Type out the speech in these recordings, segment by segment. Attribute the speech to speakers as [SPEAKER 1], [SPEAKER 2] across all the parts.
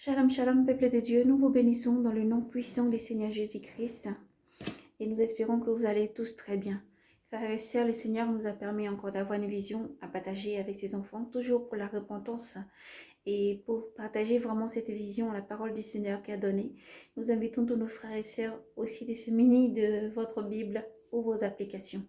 [SPEAKER 1] Shalom, shalom, peuple de Dieu. Nous vous bénissons dans le nom puissant du Seigneur Jésus-Christ et nous espérons que vous allez tous très bien. Frères et sœurs, le Seigneur nous a permis encore d'avoir une vision à partager avec ses enfants, toujours pour la repentance et pour partager vraiment cette vision, la parole du Seigneur qui a donné. Nous invitons tous nos frères et sœurs aussi de se munir de votre Bible ou vos applications.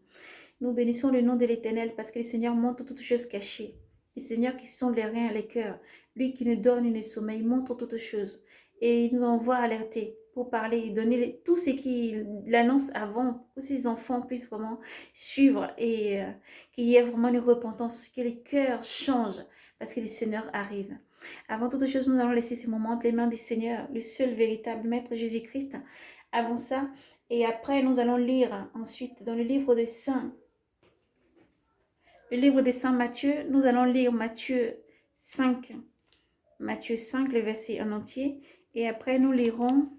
[SPEAKER 1] Nous bénissons le nom de l'Éternel parce que le Seigneur montre toutes choses cachées. Le Seigneur qui sonde les reins et les cœurs, lui qui nous donne une sommeil, montre toutes choses. Et il nous envoie alerter pour parler et donner tout ce qu'il annonce avant, pour que ses enfants puissent vraiment suivre et qu'il y ait vraiment une repentance, que les cœurs changent parce que le Seigneur arrive. Avant toute chose, nous allons laisser ce moment entre les mains du Seigneur, le seul véritable Maître Jésus-Christ. Avant ça, et après nous allons lire ensuite dans le livre de Saint Matthieu, nous allons lire Matthieu 5, le verset en entier. Et après, nous lirons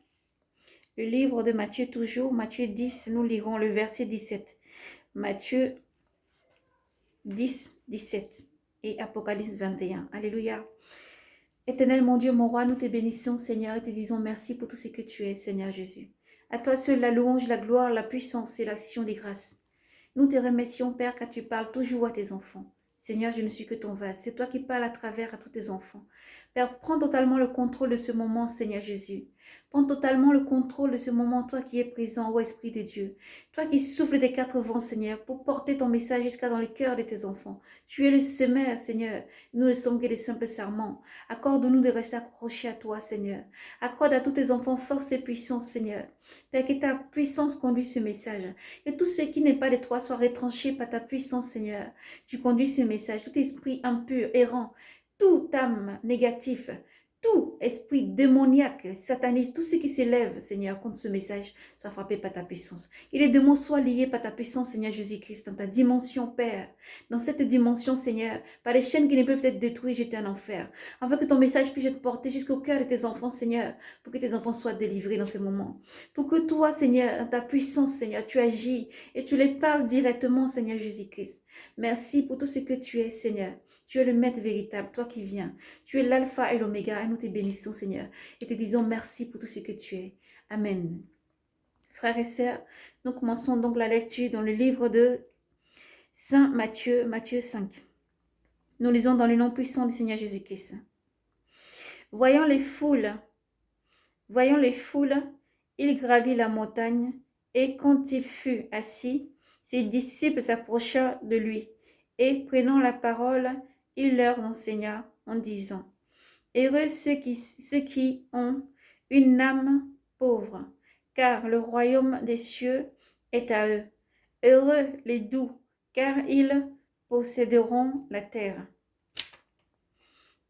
[SPEAKER 1] le livre de Matthieu toujours, Matthieu 10, nous lirons le verset 17. Matthieu 10, 17 et Apocalypse 21. Alléluia. Éternel, mon Dieu, mon roi, nous te bénissons, Seigneur, et te disons merci pour tout ce que tu es, Seigneur Jésus. À toi seul la louange, la gloire, la puissance et l'action des grâces. Nous te remercions, Père, car tu parles toujours à tes enfants. Seigneur, je ne suis que ton vase. C'est toi qui parles à travers à tous tes enfants. Père, prends totalement le contrôle de ce moment, Seigneur Jésus. Prends totalement le contrôle de ce moment, toi qui es présent, ô Esprit de Dieu. Toi qui souffles des quatre vents, Seigneur, pour porter ton message jusqu'à dans le cœur de tes enfants. Tu es le semeur, Seigneur. Nous ne sommes que des simples serments. Accorde-nous de rester accrochés à toi, Seigneur. Accorde à tous tes enfants force et puissance, Seigneur. Père, que ta puissance conduise ce message. Que tout ce qui n'est pas de toi soit retranché par ta puissance, Seigneur. Tu conduis ce message. Tout esprit impur, errant, toute âme négative, tout esprit démoniaque, sataniste, tout ce qui s'élève, Seigneur, contre ce message, soit frappé par ta puissance. Que les démons soient liés par ta puissance, Seigneur Jésus-Christ, dans ta dimension, Père. Dans cette dimension, Seigneur, par les chaînes qui ne peuvent être détruites, jeter en enfer. Afin que ton message puisse être porté jusqu'au cœur de tes enfants, Seigneur, pour que tes enfants soient délivrés dans ce moment. Pour que toi, Seigneur, dans ta puissance, Seigneur, tu agis et tu les parles directement, Seigneur Jésus-Christ. Merci pour tout ce que tu es, Seigneur. Tu es le maître véritable, toi qui viens. Tu es l'alpha et l'oméga et nous te bénissons, Seigneur. Et te disons merci pour tout ce que tu es. Amen. Frères et sœurs, nous commençons donc la lecture dans le livre de Saint Matthieu, Matthieu 5. Nous lisons dans le nom puissant du Seigneur Jésus-Christ. Voyant les foules, il gravit la montagne et quand il fut assis, ses disciples s'approchèrent de lui et prenant la parole, il leur enseigna en disant: Heureux ceux qui ont une âme pauvre, car le royaume des cieux est à eux. Heureux les doux, car ils posséderont la terre.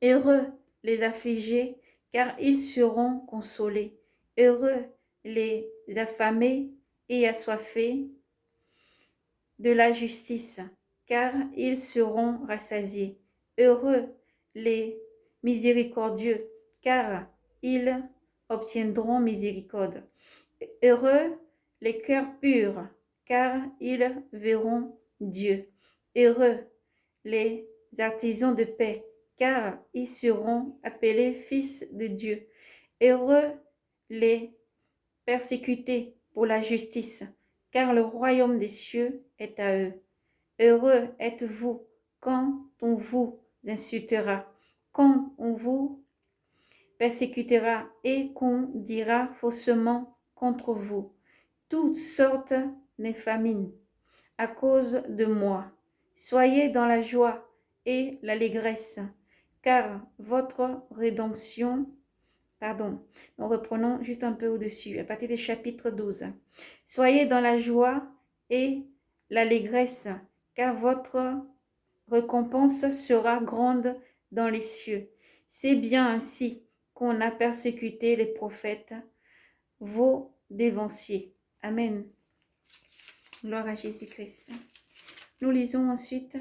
[SPEAKER 1] Heureux les affligés, car ils seront consolés. Heureux les affamés et assoiffés de la justice, car ils seront rassasiés. Heureux les miséricordieux, car ils obtiendront miséricorde. Heureux les cœurs purs, car ils verront Dieu. Heureux les artisans de paix, car ils seront appelés fils de Dieu. Heureux les persécutés pour la justice, car le royaume des cieux est à eux. Heureux êtes-vous quand on vous insultera, quand on vous persécutera et qu'on dira faussement contre vous toutes sortes d'infamies à cause de moi. Soyez dans la joie et l'allégresse, car votre rédemption, nous reprenons juste un peu au-dessus, à partir du chapitre 12. Soyez dans la joie et l'allégresse, car votre récompense sera grande dans les cieux. C'est bien ainsi qu'on a persécuté les prophètes, vos dévanciers. Amen. Gloire à Jésus-Christ. Nous lisons ensuite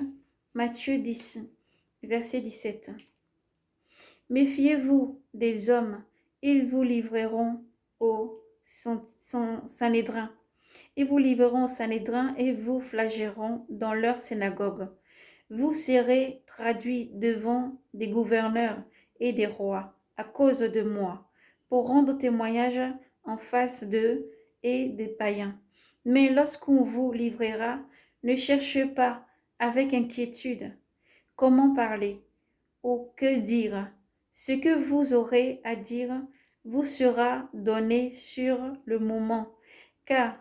[SPEAKER 1] Matthieu 10, verset 17. Méfiez-vous des hommes, ils vous livreront au Sanhédrin. Ils vous livreront au Sanhédrin et vous flagelleront dans leur synagogue. Vous serez traduits devant des gouverneurs et des rois. à cause de moi, pour rendre témoignage en face d'eux et des païens. Mais lorsqu'on vous livrera, ne cherchez pas avec inquiétude comment parler ou que dire. Ce que vous aurez à dire vous sera donné sur le moment, car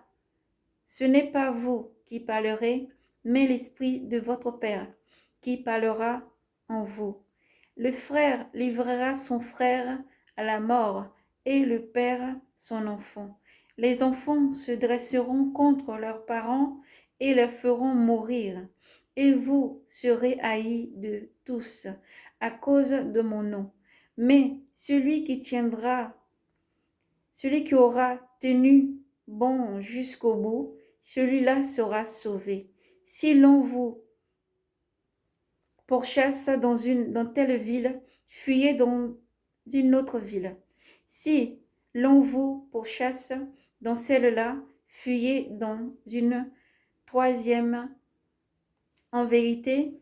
[SPEAKER 1] ce n'est pas vous qui parlerez, mais l'Esprit de votre Père qui parlera en vous. Le frère livrera son frère à la mort et le père son enfant. Les enfants se dresseront contre leurs parents et les feront mourir. Et vous serez haïs de tous à cause de mon nom. Mais celui qui aura tenu bon jusqu'au bout, celui-là sera sauvé. Si l'on vous pourchasse dans telle ville, fuyez dans une autre ville. Si l'on vous pourchasse dans celle-là, fuyez dans une troisième. En vérité,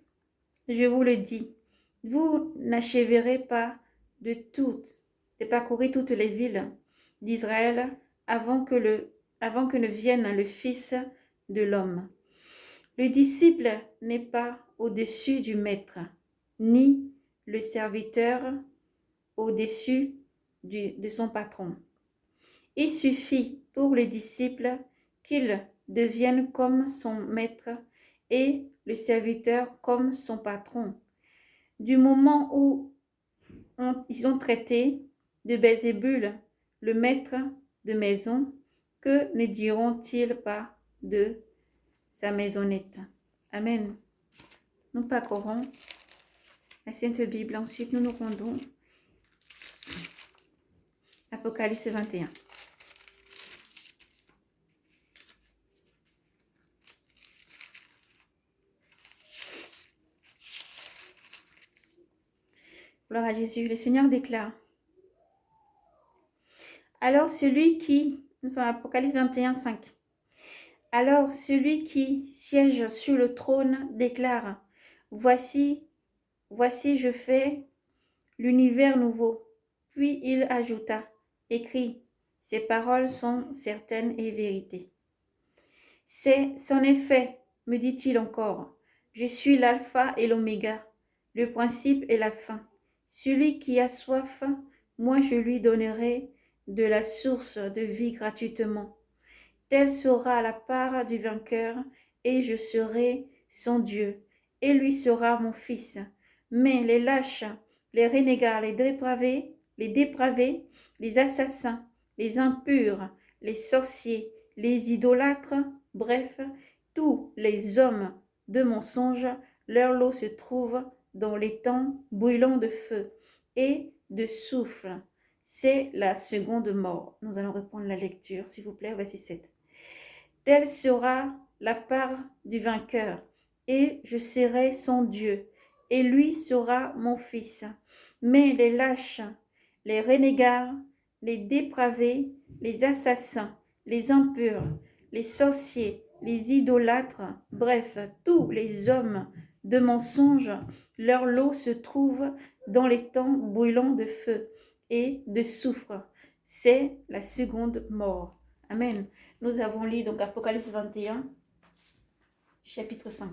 [SPEAKER 1] je vous le dis, vous n'achèverez pas de parcourir toutes les villes d'Israël avant que ne vienne le Fils de l'homme. Le disciple n'est pas au-dessus du maître, ni le serviteur au-dessus de son patron. Il suffit pour le disciple qu'il devienne comme son maître et le serviteur comme son patron. Du moment où ils ont traité de Belzébul, le maître de maison, que ne diront-ils pas de sa maisonnette? Amen. Nous parcourons la Sainte Bible. Ensuite, nous nous rendons Apocalypse 21. Gloire à Jésus. Le Seigneur déclare. Alors nous sommes à Apocalypse 21, 5. Alors celui qui siège sur le trône déclare, voici, je fais l'univers nouveau. Puis il ajouta, écrit, ces paroles sont certaines et vérités. C'en est fait, me dit-il encore, je suis l'alpha et l'oméga, le principe et la fin. Celui qui a soif, moi je lui donnerai de la source de vie gratuitement. Telle sera la part du vainqueur, et je serai son Dieu, et lui sera mon fils. Mais les lâches, les renégats, les dépravés, les assassins, les impurs, les sorciers, les idolâtres, bref, tous les hommes de mensonge, leur lot se trouve dans les temps brûlants de feu et de souffle. C'est la seconde mort. Nous allons reprendre la lecture, s'il vous plaît, verset 7. Telle sera la part du vainqueur, et je serai son Dieu, et lui sera mon fils. Mais les lâches, les renégats, les dépravés, les assassins, les impurs, les sorciers, les idolâtres, bref, tous les hommes de mensonge, leur lot se trouve dans les temps brûlants de feu et de soufre. C'est la seconde mort. Amen. Nous avons lu donc Apocalypse 21, chapitre 5.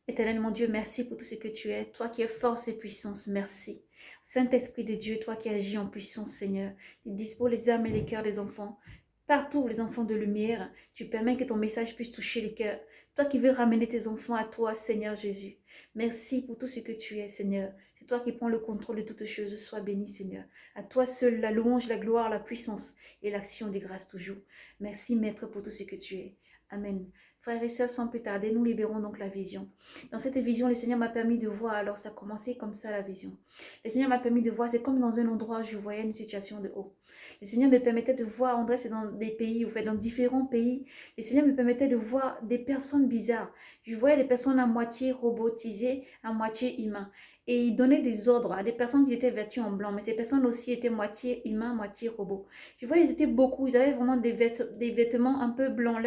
[SPEAKER 1] Éternel mon Dieu, merci pour tout ce que tu es. Toi qui es force et puissance, merci. Saint-Esprit de Dieu, toi qui agis en puissance, Seigneur, tu disposes les âmes et les cœurs des enfants. Partout, les enfants de lumière, tu permets que ton message puisse toucher les cœurs. Toi qui veux ramener tes enfants à toi, Seigneur Jésus. Merci pour tout ce que tu es, Seigneur. C'est toi qui prends le contrôle de toutes choses. Sois béni, Seigneur. À toi seul la louange, la gloire, la puissance et l'action des grâces toujours. Merci, Maître, pour tout ce que tu es. Amen. Frères et sœurs, sans plus tarder, nous libérons donc la vision. Dans cette vision, le Seigneur m'a permis de voir, alors ça a commencé comme ça la vision. Le Seigneur m'a permis de voir, c'est comme dans un endroit où je voyais une situation de haut. Le Seigneur me permettait de voir, André, c'est dans des pays, ou fait dans différents pays. Le Seigneur me permettait de voir des personnes bizarres. Je voyais des personnes à moitié robotisées, à moitié humaines. et il donnait des ordres à des personnes qui étaient vêtues en blanc, mais ces personnes aussi étaient moitié humains, moitié robots. Je vois, ils étaient beaucoup, ils avaient vraiment des vêtements un peu blancs,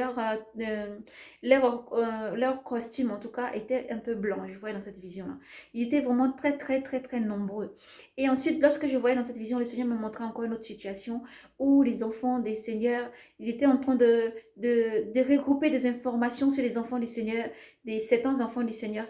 [SPEAKER 1] leur costume en tout cas était un peu blanc, je voyais dans cette vision-là. Ils étaient vraiment très, très, très, très nombreux. Et ensuite, lorsque je voyais dans cette vision, le Seigneur me montrait encore une autre situation où les enfants des seigneurs, ils étaient en train de regrouper des informations sur les enfants du Seigneur, certains enfants du Seigneur,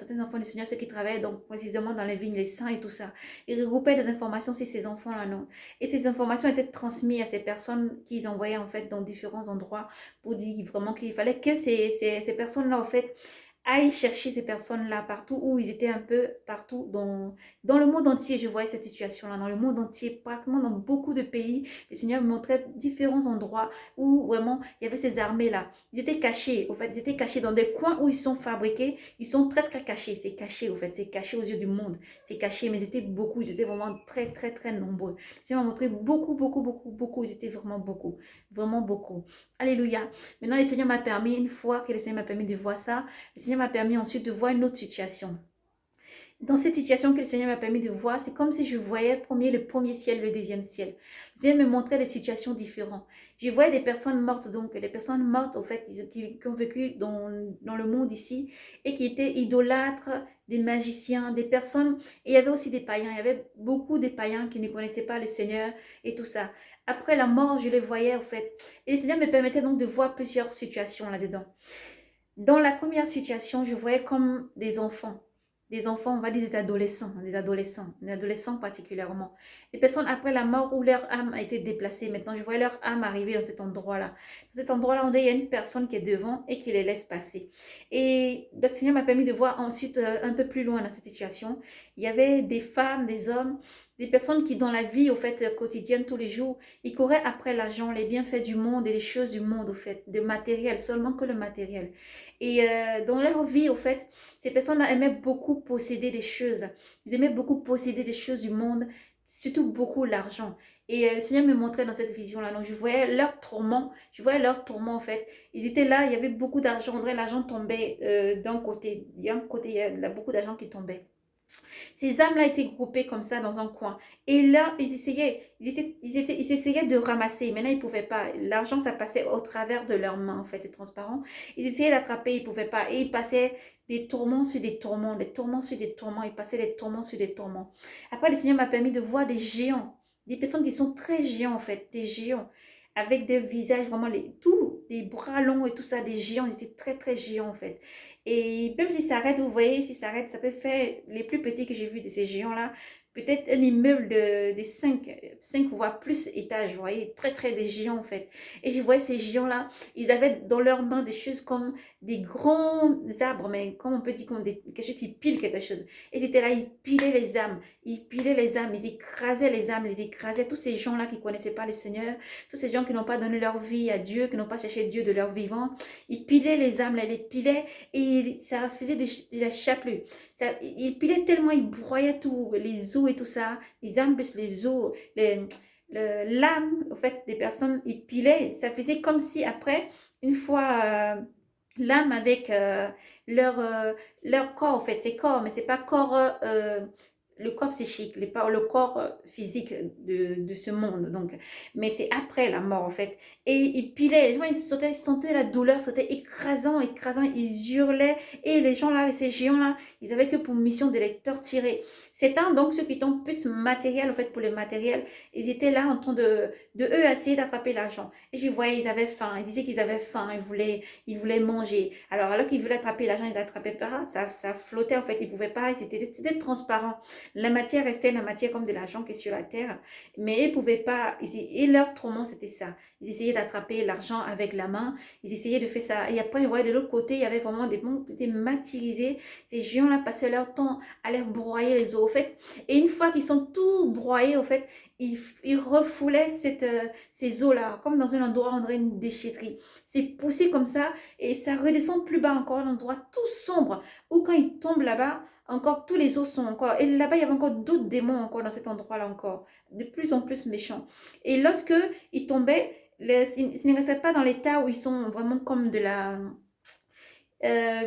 [SPEAKER 1] ceux qui travaillent donc précisément dans les vignes, les saints et tout ça. Ils regroupaient des informations sur ces enfants-là, non. Et ces informations étaient transmises à ces personnes qu'ils envoyaient en fait dans différents endroits pour dire vraiment qu'il fallait que ces personnes-là, en fait, aille chercher ces personnes-là partout où ils étaient un peu partout dans le monde entier. Je voyais cette situation-là dans le monde entier, pratiquement dans beaucoup de pays. Le Seigneur me montrait différents endroits où vraiment il y avait ces armées-là. Ils étaient cachés, au fait, ils étaient cachés dans des coins où ils sont fabriqués. Ils sont très très cachés. C'est caché, au fait, c'est caché aux yeux du monde. C'est caché, mais ils étaient beaucoup, ils étaient vraiment très très très nombreux. Le Seigneur m'a montré beaucoup, beaucoup, beaucoup, beaucoup. Ils étaient vraiment beaucoup. Alléluia. Maintenant, le Seigneur m'a permis, une fois que le Seigneur m'a permis de voir ça, le Seigneur m'a permis ensuite de voir une autre situation. Dans cette situation que le Seigneur m'a permis de voir, c'est comme si je voyais le premier ciel, le deuxième ciel. Le Seigneur me montrait des situations différentes. Je voyais des personnes mortes, donc des personnes mortes, au fait, qui ont vécu dans le monde ici et qui étaient idolâtres, des magiciens, des personnes. Et il y avait aussi des païens. Il y avait beaucoup de païens qui ne connaissaient pas le Seigneur et tout ça. Après la mort, je les voyais, au fait. Et le Seigneur me permettait donc de voir plusieurs situations là-dedans. Dans la première situation, je voyais comme des enfants, on va dire des adolescents particulièrement. Des personnes après la mort où leur âme a été déplacée. Maintenant, je voyais leur âme arriver dans cet endroit-là. Dans cet endroit-là, il y a une personne qui est devant et qui les laisse passer. Et le Seigneur m'a permis de voir ensuite un peu plus loin dans cette situation. Il y avait des femmes, des hommes, des personnes qui dans la vie au fait quotidienne tous les jours, ils couraient après l'argent, les bienfaits du monde et les choses du monde au fait, de matériel, seulement que le matériel. Et dans leur vie, au fait, ces personnes-là aimaient beaucoup posséder des choses. Ils aimaient beaucoup posséder des choses du monde, surtout beaucoup l'argent. Et le Seigneur me montrait dans cette vision-là. Donc, je voyais leur tourment, en fait. Ils étaient là, il y avait beaucoup d'argent. On dirait l'argent tombait d'un côté. Il y a un côté, il y a beaucoup d'argent qui tombait. Ces âmes-là étaient groupées comme ça dans un coin. Et là, ils essayaient de ramasser. Maintenant, ils ne pouvaient pas. L'argent, ça passait au travers de leurs mains, en fait, c'est transparent. Ils essayaient d'attraper, ils ne pouvaient pas. Et ils passaient des tourments sur des tourments, des tourments sur des tourments. Ils passaient des tourments sur des tourments. Après, le Seigneur m'a permis de voir des géants. Des personnes qui sont très géants, en fait. Des géants. Avec des visages, vraiment, des bras longs et tout ça, des géants. Ils étaient très, très géants, en fait. Et même s'ils s'arrêtent, vous voyez, s'ils s'arrêtent, ça peut faire les plus petits que j'ai vus de ces géants-là. Peut-être un immeuble de 5 voire plus étages, vous voyez, très très des géants en fait. Et je voyais ces géants-là, ils avaient dans leurs mains des choses comme des grands arbres, mais comme on peut dire, comme quelque chose qui pile quelque chose. Et ils étaient là, ils pilaient les âmes, ils écrasaient les âmes, ils écrasaient tous ces gens-là qui ne connaissaient pas le Seigneur, tous ces gens qui n'ont pas donné leur vie à Dieu, qui n'ont pas cherché Dieu de leur vivant. Ils pilaient les âmes, là, ils les pilaient et ça faisait de la chapelure. Il pilait tellement, il broyait tout, les os et tout ça, les âmes plus les os, l'âme, en fait, des personnes, il pilait. Ça faisait comme si après, une fois l'âme avec leur corps, en fait, c'est corps, mais c'est pas corps, le corps psychique, le corps physique de ce monde. Donc, mais c'est après la mort, en fait. Et ils pilaient, les gens, ils sentaient la douleur, c'était écrasant, écrasant, ils hurlaient. Et les gens là, ces géants-là, ils avaient que pour mission de les torturer. C'est un, donc, ceux qui sont plus matériels, en fait, pour le matériel, ils étaient là en train de eux, essayer d'attraper l'argent. Et je voyais, ils avaient faim, ils disaient qu'ils avaient faim, ils voulaient manger. Alors qu'ils voulaient attraper l'argent, ils n'attrapaient pas, ça flottait, en fait, ils ne pouvaient pas, c'était transparent. La matière restait la matière comme de l'argent qui est sur la terre, mais ils ne pouvaient pas, et leur tourment, c'était ça. Ils essayaient d'attraper l'argent avec la main, ils essayaient de faire ça. Et après, on voyait de l'autre côté, il y avait vraiment des mondes qui étaient martyrisés. Ces géants-là passaient leur temps à leur broyer les os, au fait. Et une fois qu'ils sont tous broyés, au fait, ils refoulaient ces eaux-là, comme dans un endroit, on dirait une déchetterie. C'est poussé comme ça, et ça redescend plus bas encore, un endroit tout sombre, où quand ils tombent là-bas, encore tous les os sont encore. Et là-bas, il y avait encore d'autres démons encore dans cet endroit-là encore, de plus en plus méchants. Et lorsque ils tombaient, ils ne restaient pas dans l'état où ils sont vraiment comme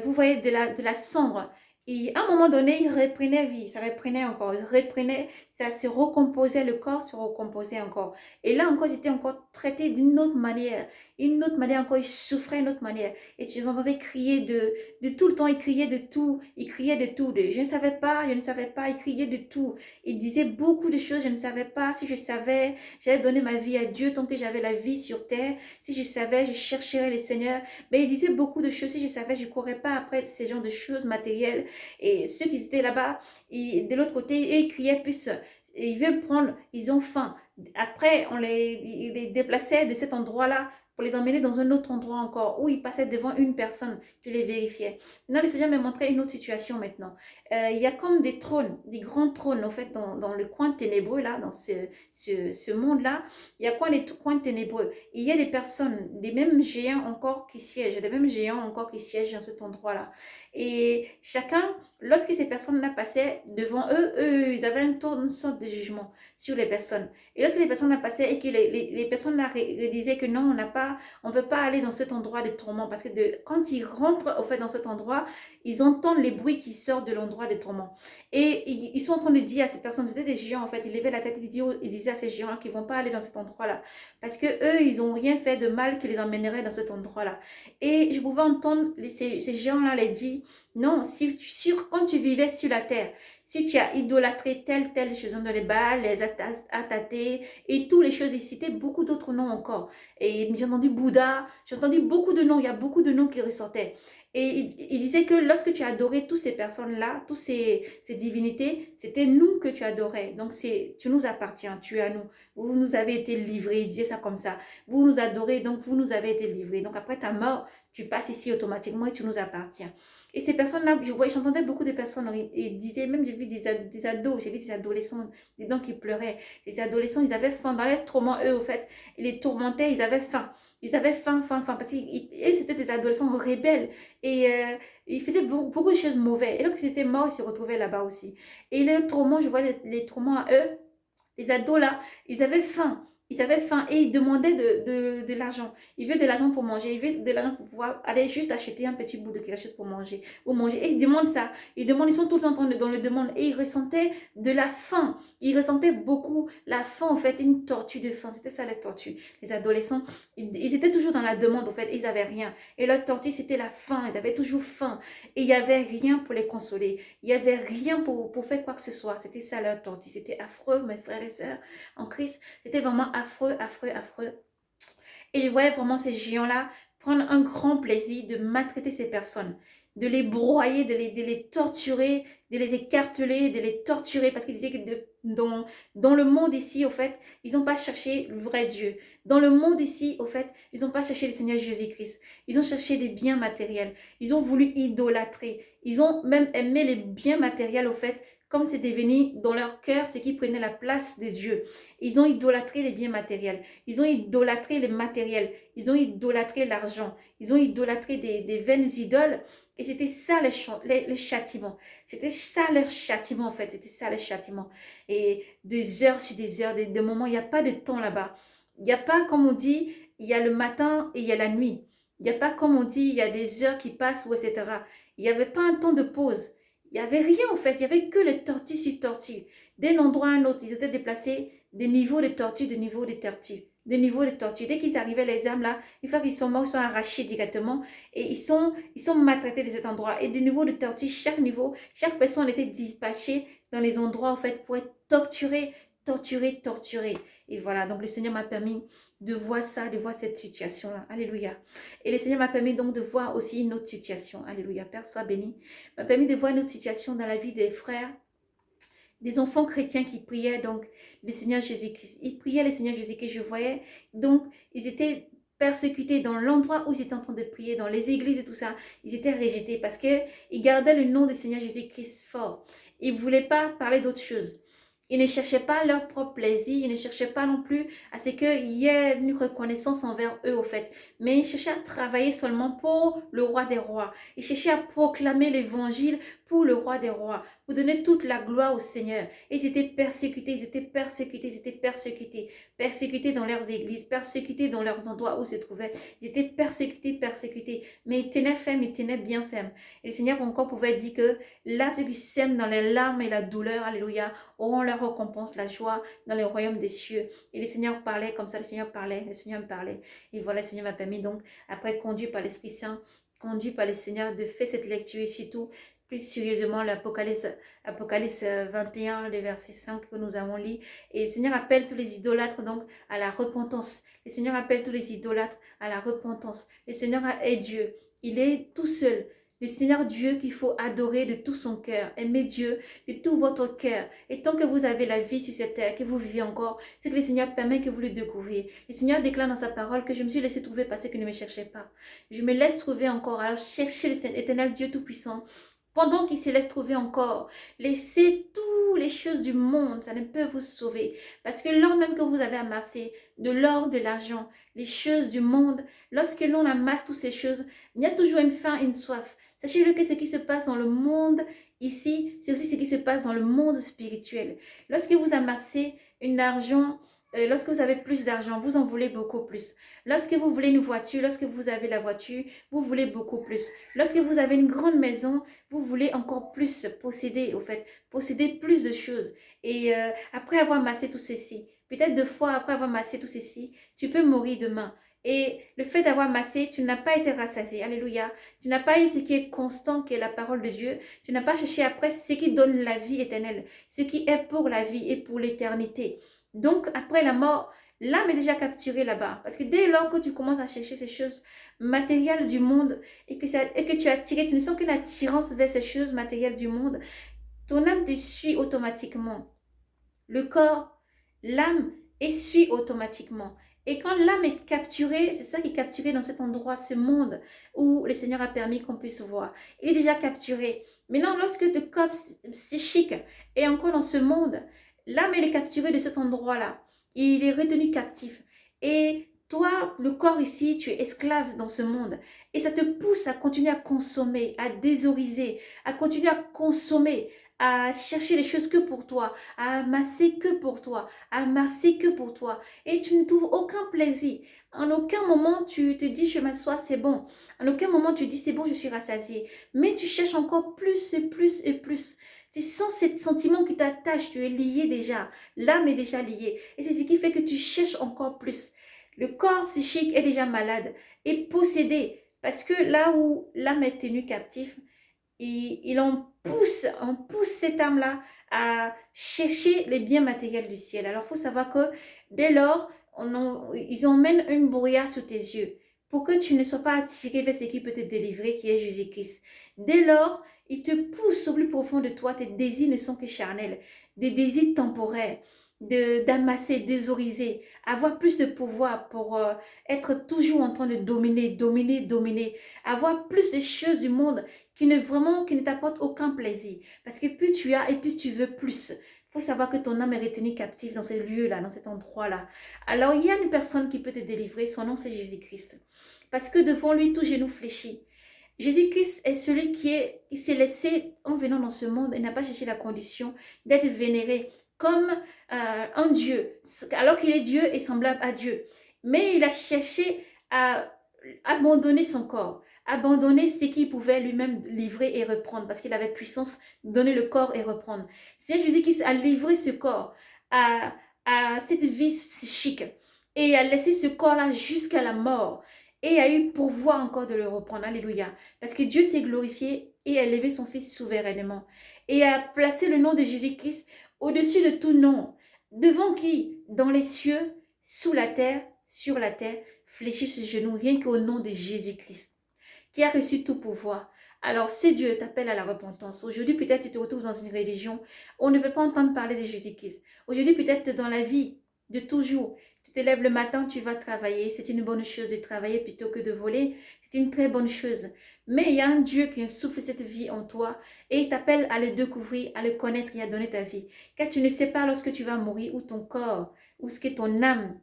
[SPEAKER 1] vous voyez, de la cendre. Et à un moment donné, il reprenait vie, ça reprenait encore, il reprenait, ça se recomposait, le corps se recomposait encore. Et là encore, c'était encore traité d'une autre manière encore, il souffrait d'une autre manière. Et tu les entendais crier de tout le temps, il criait de tout, il criait de tout. Je ne savais pas, je ne savais pas, il criait de tout. Il disait beaucoup de choses, je ne savais pas. Si je savais, j'allais donner ma vie à Dieu tant que j'avais la vie sur terre. Si je savais, je chercherais le Seigneur. Mais il disait beaucoup de choses. Si je savais, je ne courais pas après ces genres de choses matérielles. Et ceux qui étaient là-bas, de l'autre côté, eux, ils criaient plus. Ils veulent prendre, ils ont faim. Après, ils les déplaçait de cet endroit-là pour les emmener dans un autre endroit encore, où ils passaient devant une personne qui les vérifiait. Maintenant, le Seigneur m'a montré une autre situation maintenant. Il y a comme des trônes, des grands trônes, en fait, dans le coin ténébreux, là, dans ce monde-là. Il y a quoi les coins ténébreux? Il y a des personnes, des mêmes géants encore qui siègent, des mêmes géants encore qui siègent dans cet endroit-là. Et chacun, lorsque ces personnes-là passaient devant eux, ils avaient une sorte de jugement sur les personnes. Et lorsque les personnes-là passaient et que les personnes-là disaient que non, on ne veut pas aller dans cet endroit de tourment parce que quand ils rentrent au fait dans cet endroit, ils entendent les bruits qui sortent de l'endroit de tourment. Et ils sont en train de dire à ces personnes, c'était des géants en fait, ils levaient la tête et ils disaient à ces géants qu'ils ne vont pas aller dans cet endroit-là parce que eux, ils n'ont rien fait de mal qui les emmènerait dans cet endroit-là. Et je pouvais entendre ces géants-là les dire, non, quand tu vivais sur la terre, si tu as idolâtré telle chose dans les Baals, les Ataté et toutes les choses, il citait beaucoup d'autres noms encore. Et j'ai entendu Bouddha, j'ai entendu beaucoup de noms, il y a beaucoup de noms qui ressortaient. Et il disait que lorsque tu adorais toutes ces personnes-là, toutes ces divinités, c'était nous que tu adorais. Donc tu nous appartiens, tu es à nous. Vous nous avez été livrés, il disait ça comme ça. Vous nous adorez, donc vous nous avez été livrés. Donc après ta mort, tu passes ici automatiquement et tu nous appartiens. Et ces personnes-là, j'entendais beaucoup de personnes, et disaient, même j'ai vu des ados, j'ai vu des adolescents, des dents qui pleuraient. Les adolescents, ils avaient faim. Dans les tourments, eux, au fait, ils les tourmentaient, ils avaient faim. Ils avaient faim, parce qu'ils c'était des adolescents rebelles. Et ils faisaient beaucoup de choses mauvaises. Et lorsqu'ils étaient morts, ils se retrouvaient là-bas aussi. Et les tourments, je vois les tourments à eux, les ados là, ils avaient faim. Ils avaient faim et ils demandaient de l'argent. Ils veulent de l'argent pour manger. Ils veulent de l'argent pour pouvoir aller juste acheter un petit bout de quelque chose pour manger. Ou manger. Et ils demandent ça. Ils sont tout le temps dans le demande. Et ils ressentaient de la faim. Ils ressentaient beaucoup la faim, en fait, une tortue de faim. C'était ça la tortue. Les adolescents, ils étaient toujours dans la demande, en fait. Ils n'avaient rien. Et leur tortue, c'était la faim. Ils avaient toujours faim. Et il n'y avait rien pour les consoler. Il n'y avait rien pour faire quoi que ce soit. C'était ça leur tortue. C'était affreux, mes frères et sœurs en Christ. C'était vraiment affreux, affreux, affreux. Et je voyais vraiment ces géants-là prendre un grand plaisir de maltraiter ces personnes, de les broyer, de les torturer, de les écarteler, de les torturer, parce qu'ils disaient que dans le monde ici, au fait, ils n'ont pas cherché le vrai Dieu. Dans le monde ici, au fait, ils n'ont pas cherché le Seigneur Jésus-Christ. Ils ont cherché des biens matériels. Ils ont voulu idolâtrer. Ils ont même aimé les biens matériels, au fait, comme c'est devenu dans leur cœur, c'est qui prenait la place de Dieu. Ils ont idolâtré les biens matériels. Ils ont idolâtré les matériels. Ils ont idolâtré l'argent. Ils ont idolâtré des vaines idoles. Et c'était ça les châtiments. C'était ça leur châtiment en fait. C'était ça les châtiments. Et des heures sur des heures, des moments, il n'y a pas de temps là-bas. Il n'y a pas, comme on dit, il y a le matin et il y a la nuit. Il n'y a pas, comme on dit, il y a des heures qui passent ou etc. Il n'y avait pas un temps de pause. Il n'y avait rien en fait, il n'y avait que les tortues sur tortues. D'un endroit à un autre, ils étaient déplacés des niveaux de tortues, des niveaux de tortues, des niveaux de tortues. Dès qu'ils arrivaient, les âmes là, une fois qu'ils sont morts, ils sont arrachés directement et ils sont maltraités de cet endroit. Et des niveaux de tortues, chaque niveau, chaque personne était dispatchée dans les endroits en fait pour être torturée, torturée, torturée. Et voilà, donc le Seigneur m'a permis de voir ça, de voir cette situation-là. Alléluia. Et le Seigneur m'a permis donc de voir aussi une autre situation. Alléluia. Père, sois béni. M'a permis de voir une autre situation dans la vie des frères, des enfants chrétiens qui priaient donc le Seigneur Jésus-Christ. Ils priaient le Seigneur Jésus-Christ. Je voyais donc, ils étaient persécutés dans l'endroit où ils étaient en train de prier, dans les églises et tout ça. Ils étaient rejetés parce qu'ils gardaient le nom du Seigneur Jésus-Christ fort. Ils ne voulaient pas parler d'autre chose. Ils ne cherchaient pas leur propre plaisir, ils ne cherchaient pas non plus à ce qu'il y ait une reconnaissance envers eux, au fait. Mais ils cherchaient à travailler seulement pour le roi des rois. Ils cherchaient à proclamer l'évangile pour le roi des rois, pour donner toute la gloire au Seigneur. Et ils étaient persécutés, ils étaient persécutés, ils étaient persécutés. Persécutés dans leurs églises, persécutés dans leurs endroits où ils se trouvaient. Ils étaient persécutés, persécutés. Mais ils tenaient ferme, ils tenaient bien ferme. Et le Seigneur encore pouvait dire que là, ceux qui sèment dans les larmes et la douleur, alléluia, auront leur récompense, la joie dans le royaume des cieux. Et le Seigneur parlait comme ça, le Seigneur parlait, le Seigneur me parlait. Et voilà, le Seigneur m'a permis donc, après conduit par l'Esprit Saint, conduit par le Seigneur, de faire cette lecture et surtout, plus sérieusement, Apocalypse 21, le verset 5 que nous avons lu. Et le Seigneur appelle tous les idolâtres donc à la repentance. Le Seigneur appelle tous les idolâtres à la repentance. Le Seigneur est Dieu. Il est tout seul. Le Seigneur Dieu qu'il faut adorer de tout son cœur. Aimer Dieu de tout votre cœur. Et tant que vous avez la vie sur cette terre, que vous vivez encore, c'est que le Seigneur permet que vous le découvriez. Le Seigneur déclare dans sa parole que je me suis laissé trouver parce que ne me cherchait pas. Je me laisse trouver encore. Alors cherchez l'éternel Dieu Tout-Puissant. Pendant qu'il se laisse trouver encore, laissez toutes les choses du monde, ça ne peut vous sauver. Parce que lors même que vous avez amassé de l'or, de l'argent, les choses du monde, lorsque l'on amasse toutes ces choses, il y a toujours une faim, une soif. Sachez-le que ce qui se passe dans le monde ici, c'est aussi ce qui se passe dans le monde spirituel. Lorsque vous amassez un argent, lorsque vous avez plus d'argent, vous en voulez beaucoup plus. Lorsque vous voulez une voiture, lorsque vous avez la voiture, vous voulez beaucoup plus. Lorsque vous avez une grande maison, vous voulez encore plus posséder, au fait, posséder plus de choses. Et après avoir amassé tout ceci, peut-être 2 fois après avoir amassé tout ceci, tu peux mourir demain. Et le fait d'avoir massé, tu n'as pas été rassasié. Alléluia. Tu n'as pas eu ce qui est constant, qui est la parole de Dieu. Tu n'as pas cherché après ce qui donne la vie éternelle, ce qui est pour la vie et pour l'éternité. Donc, après la mort, l'âme est déjà capturée là-bas. Parce que dès lors que tu commences à chercher ces choses matérielles du monde et que tu as attiré, tu ne sens qu'une attirance vers ces choses matérielles du monde, ton âme te suit automatiquement. Le corps, l'âme essuie automatiquement. Et quand l'âme est capturée, c'est ça qui est capturé dans cet endroit, ce monde où le Seigneur a permis qu'on puisse voir. Il est déjà capturé. Maintenant, lorsque le corps psychique est encore dans ce monde, l'âme, elle est capturée de cet endroit-là. Il est retenu captif. Et toi, le corps ici, tu es esclave dans ce monde. Et ça te pousse à continuer à consommer, à déshoriser, à continuer à consommer, à chercher les choses que pour toi, à amasser que pour toi, à amasser que pour toi. Et tu ne trouves aucun plaisir. En aucun moment, tu te dis, je m'assois, c'est bon. En aucun moment, tu dis, c'est bon, je suis rassasié. Mais tu cherches encore plus et plus et plus. Tu sens ce sentiment qui t'attache, tu es lié déjà. L'âme est déjà liée. Et c'est ce qui fait que tu cherches encore plus. Le corps psychique est déjà malade et possédé. Parce que là où l'âme est tenue captive, on pousse cette âme-là à chercher les biens matériels du ciel. Alors, il faut savoir que dès lors, ils emmènent une brouillard sous tes yeux pour que tu ne sois pas attiré vers ce qui peut te délivrer, qui est Jésus-Christ. Dès lors, ils te poussent au plus profond de toi. Tes désirs ne sont que charnels, des désirs temporaires, d'amasser, déshoriser, avoir plus de pouvoir pour être toujours en train de dominer, avoir plus de choses du monde qui ne t'apporte aucun plaisir. Parce que plus tu as et plus tu veux plus. Il faut savoir que ton âme est retenue captive dans ce lieu-là, dans cet endroit-là. Alors, il y a une personne qui peut te délivrer. Son nom, c'est Jésus-Christ. Parce que devant lui, tout genou fléchit. Jésus-Christ est celui qui s'est laissé, en venant dans ce monde, et n'a pas cherché la condition d'être vénéré comme un Dieu, alors qu'il est Dieu et semblable à Dieu. Mais il a cherché à abandonner son corps, abandonner ce qu'il pouvait lui-même livrer et reprendre, parce qu'il avait puissance de donner le corps et reprendre. C'est Jésus qui a livré ce corps à cette vie psychique et a laissé ce corps-là jusqu'à la mort et a eu pouvoir encore de le reprendre. Alléluia. Parce que Dieu s'est glorifié et a élevé son Fils souverainement et a placé le nom de Jésus-Christ au-dessus de tout nom, devant qui, dans les cieux, sous la terre, sur la terre, fléchit ce genou, rien qu'au nom de Jésus-Christ, qui a reçu tout pouvoir. Alors, si Dieu t'appelle à la repentance, aujourd'hui peut-être tu te retrouves dans une religion, on ne veut pas entendre parler de Jésus-Christ. Aujourd'hui peut-être dans la vie de toujours, tu te lèves le matin, tu vas travailler, c'est une bonne chose de travailler plutôt que de voler, C'est une très bonne chose. Mais il y a un Dieu qui insouffle cette vie en toi et il t'appelle à le découvrir, à le connaître et à donner ta vie. Car tu ne sais pas lorsque tu vas mourir où ton corps, où ce que ton âme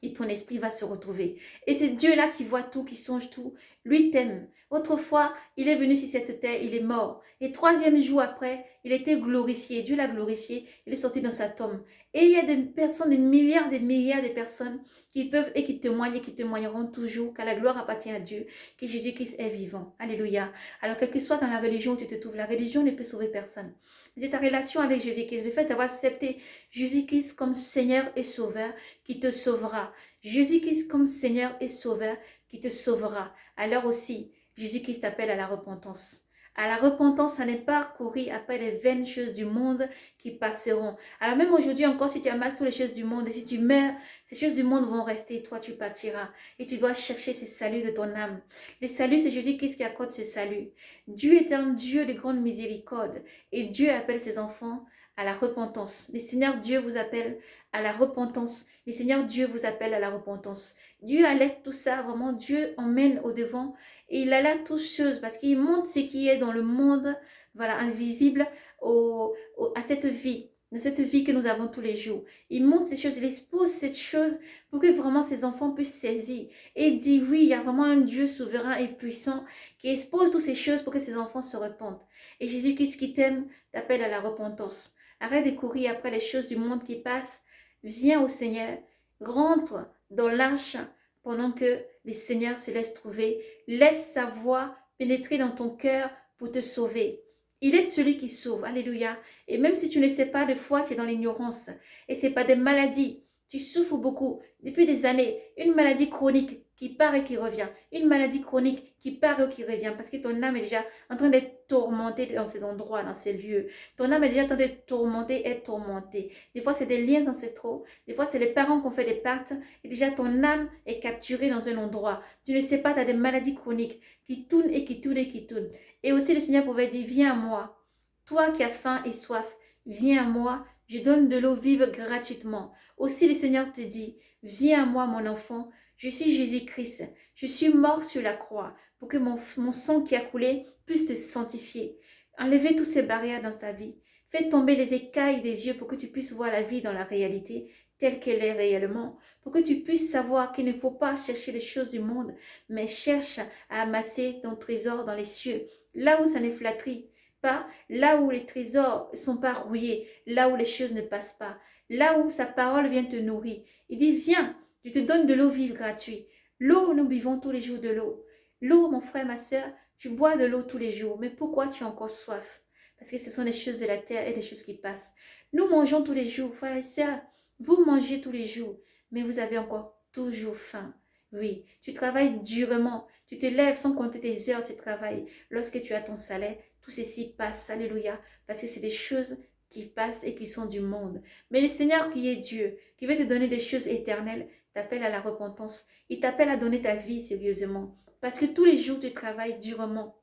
[SPEAKER 1] et ton esprit va se retrouver. Et c'est Dieu-là qui voit tout, qui songe tout. Lui t'aime. Autrefois, il est venu sur cette terre, il est mort. Et troisième jour après, il était glorifié. Dieu l'a glorifié, il est sorti dans sa tombe. Et il y a des personnes, des milliards de personnes qui peuvent et qui témoignent et qui témoigneront toujours que la gloire appartient à Dieu, que Jésus-Christ est vivant. Alléluia. Alors, quel que soit dans la religion où tu te trouves, la religion ne peut sauver personne. C'est ta relation avec Jésus-Christ, le fait d'avoir accepté Jésus-Christ comme Seigneur et Sauveur qui te sauvera. Jésus-Christ comme Seigneur et Sauveur qui te sauvera. Alors aussi, Jésus-Christ t'appelle à la repentance. À la repentance, ça n'est pas courir après les vaines choses du monde qui passeront. Alors même aujourd'hui encore, si tu amasses toutes les choses du monde et si tu meurs, ces choses du monde vont rester, toi tu partiras. Et tu dois chercher ce salut de ton âme. Le salut, c'est Jésus-Christ qui accorde ce salut. Dieu est un Dieu de grande miséricorde et Dieu appelle ses enfants à la repentance. Le Seigneur Dieu vous appelle à la repentance. Le Seigneur Dieu vous appelle à la repentance. Dieu allait tout ça, vraiment, Dieu emmène au devant et il allait toutes choses parce qu'il montre ce qui est dans le monde, voilà, invisible à cette vie, de cette vie que nous avons tous les jours. Il montre ces choses, il expose cette chose pour que vraiment ses enfants puissent saisir et dire oui, il y a vraiment un Dieu souverain et puissant qui expose toutes ces choses pour que ses enfants se repentent. Et Jésus-Christ qui t'aime t'appelle à la repentance. Arrête de courir après les choses du monde qui passent. Viens au Seigneur, rentre dans l'arche pendant que le Seigneur se laisse trouver. Laisse sa voix pénétrer dans ton cœur pour te sauver. Il est celui qui sauve. Alléluia. Et même si tu ne sais pas, de foi, tu es dans l'ignorance. Et ce n'est pas des maladies. Tu souffres beaucoup depuis des années. Une maladie chronique qui part et qui revient. Une maladie chronique qui part et qui revient. Parce que ton âme est déjà en train d'être tourmentée dans ces endroits, dans ces lieux. Ton âme est déjà en train d'être tourmentée, être tourmentée. Des fois, c'est des liens ancestraux. Des fois, c'est les parents qui ont fait des pactes. Et déjà, ton âme est capturée dans un endroit. Tu ne sais pas, tu as des maladies chroniques qui tournent et qui tournent et qui tournent. Et aussi, le Seigneur pouvait dire, viens à moi. Toi qui as faim et soif, viens à moi. Je donne de l'eau vive gratuitement. Aussi, le Seigneur te dit, viens à moi, mon enfant. Je suis Jésus-Christ. Je suis mort sur la croix pour que mon sang qui a coulé puisse te sanctifier. Enlevez toutes ces barrières dans ta vie. Fais tomber les écailles des yeux pour que tu puisses voir la vie dans la réalité telle qu'elle est réellement. Pour que tu puisses savoir qu'il ne faut pas chercher les choses du monde, mais cherche à amasser ton trésor dans les cieux. Là où ça ne flatterie pas, là où les trésors ne sont pas rouillés, là où les choses ne passent pas, là où sa parole vient te nourrir. Il dit, viens, je te donne de l'eau vive gratuite. L'eau, nous buvons tous les jours de l'eau. L'eau, mon frère, ma soeur, tu bois de l'eau tous les jours. Mais pourquoi tu as encore soif? Parce que ce sont des choses de la terre et des choses qui passent. Nous mangeons tous les jours, frères et sœurs. Vous mangez tous les jours, mais vous avez encore toujours faim. Oui, tu travailles durement. Tu te lèves sans compter tes heures de travail. Lorsque tu as ton salaire, tout ceci passe. Alléluia. Parce que c'est des choses qui passent et qui sont du monde. Mais le Seigneur qui est Dieu, qui veut te donner des choses éternelles, t'appelle à la repentance. Il t'appelle à donner ta vie sérieusement. Parce que tous les jours, tu travailles durement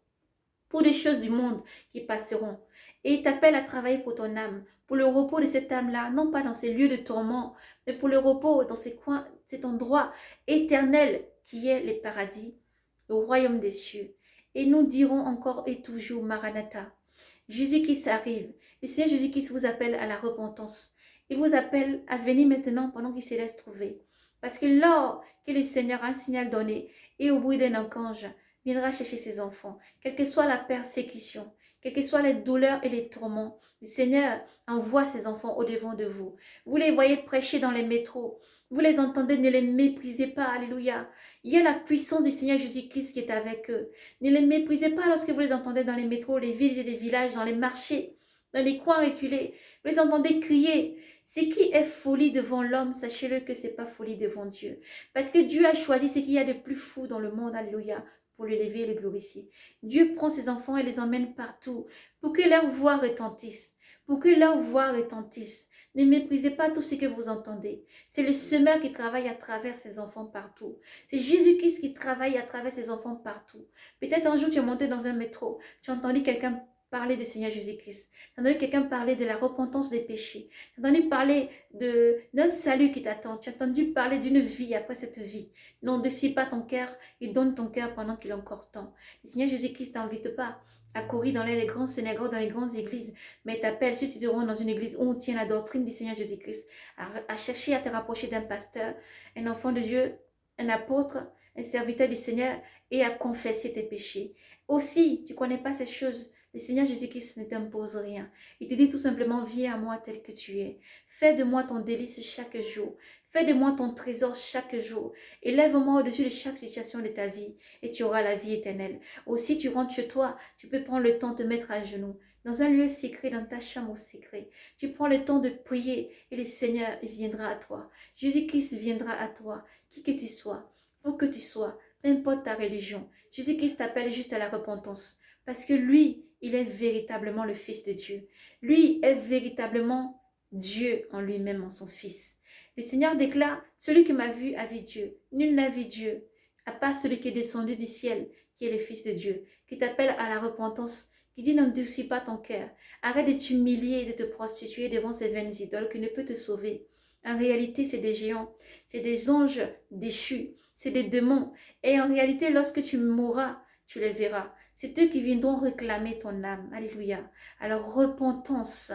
[SPEAKER 1] pour des choses du monde qui passeront. Et il t'appelle à travailler pour ton âme, pour le repos de cette âme-là, non pas dans ces lieux de tourment, mais pour le repos dans ces coins, cet endroit éternel qui est le paradis, le royaume des cieux. Et nous dirons encore et toujours Maranatha. Jésus-Christ arrive. Le Seigneur Jésus-Christ vous appelle à la repentance. Il vous appelle à venir maintenant pendant qu'il se laisse trouver. Parce que lors que le Seigneur a un signal donné et au bruit d'un archange, viendra chercher ses enfants, quelle que soit la persécution, quelles que soient les douleurs et les tourments. Le Seigneur envoie ses enfants au-devant de vous. Vous les voyez prêcher dans les métros. Vous les entendez, ne les méprisez pas. Alléluia. Il y a la puissance du Seigneur Jésus-Christ qui est avec eux. Ne les méprisez pas lorsque vous les entendez dans les métros, les villes et les villages, dans les marchés, dans les coins reculés. Vous les entendez crier. Ce qui est folie devant l'homme, sachez-le que ce n'est pas folie devant Dieu. Parce que Dieu a choisi ce qu'il y a de plus fou dans le monde. Alléluia. Pour l'élever et le glorifier. Dieu prend ses enfants et les emmène partout pour que leur voix retentisse. Pour que leur voix retentisse. Ne méprisez pas tout ce que vous entendez. C'est le semeur qui travaille à travers ses enfants partout. C'est Jésus-Christ qui travaille à travers ses enfants partout. Peut-être un jour tu es monté dans un métro, tu as entendu quelqu'un parler du Seigneur Jésus-Christ. Tu as entendu quelqu'un parler de la repentance des péchés. Tu as entendu parler d'un salut qui t'attend. Tu as entendu parler d'une vie après cette vie. Non, ne suis pas ton cœur et donne ton cœur pendant qu'il est encore temps. Le Seigneur Jésus-Christ t'invite pas à courir dans les grands synagogues, dans les grandes églises, mais t'appelle, si tu te rends dans une église où on tient la doctrine du Seigneur Jésus-Christ, à chercher à te rapprocher d'un pasteur, un enfant de Dieu, un apôtre, un serviteur du Seigneur, et à confesser tes péchés. Aussi, tu ne connais pas ces choses, le Seigneur Jésus-Christ ne t'impose rien. Il te dit tout simplement, viens à moi tel que tu es. Fais de moi ton délice chaque jour. Fais de moi ton trésor chaque jour. Élève-moi au-dessus de chaque situation de ta vie et tu auras la vie éternelle. Aussi, tu rentres chez toi, tu peux prendre le temps de te mettre à genoux. Dans un lieu secret, dans ta chambre secret. Tu prends le temps de prier et le Seigneur viendra à toi. Jésus-Christ viendra à toi, qui que tu sois, où que tu sois, peu importe ta religion. Jésus-Christ t'appelle juste à la repentance. Parce que lui, il est véritablement le Fils de Dieu. Lui est véritablement Dieu en lui-même, en son Fils. Le Seigneur déclare, celui qui m'a vu a vu Dieu. Nul n'a vu Dieu, à part celui qui est descendu du ciel, qui est le Fils de Dieu, qui t'appelle à la repentance, qui dit n'endurcis pas ton cœur. Arrête de t'humilier et de te prostituer devant ces vaines idoles qui ne peuvent te sauver. En réalité, c'est des géants, c'est des anges déchus, c'est des démons. Et en réalité, lorsque tu mourras, tu les verras. C'est eux qui viendront réclamer ton âme. Alléluia. Alors, repentance.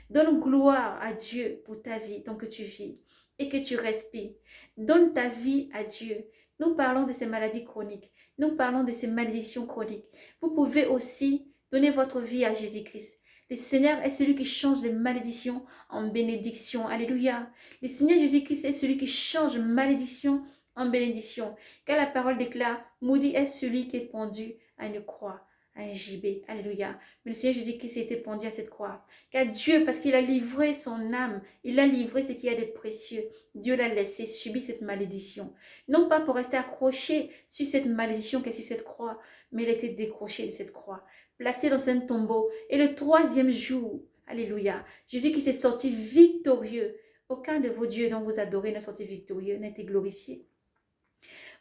[SPEAKER 1] Donne gloire à Dieu pour ta vie, tant que tu vis et que tu respires. Donne ta vie à Dieu. Nous parlons de ces maladies chroniques. Nous parlons de ces malédictions chroniques. Vous pouvez aussi donner votre vie à Jésus-Christ. Le Seigneur est celui qui change les malédictions en bénédiction. Alléluia. Le Seigneur Jésus-Christ est celui qui change malédiction en bénédiction. Car la parole déclare, maudit est celui qui est pendu à une croix, à un gibet. Alléluia. Mais le Seigneur Jésus-Christ a été pendu à cette croix. Car Dieu, parce qu'il a livré son âme, il a livré ce qu'il y a de précieux. Dieu l'a laissé subir cette malédiction. Non pas pour rester accroché sur cette malédiction qui est sur cette croix, mais il a été décroché de cette croix, placé dans un tombeau. Et le troisième jour, alléluia, Jésus qui s'est sorti victorieux. Aucun de vos dieux dont vous adorez n'est sorti victorieux, n'a été glorifié.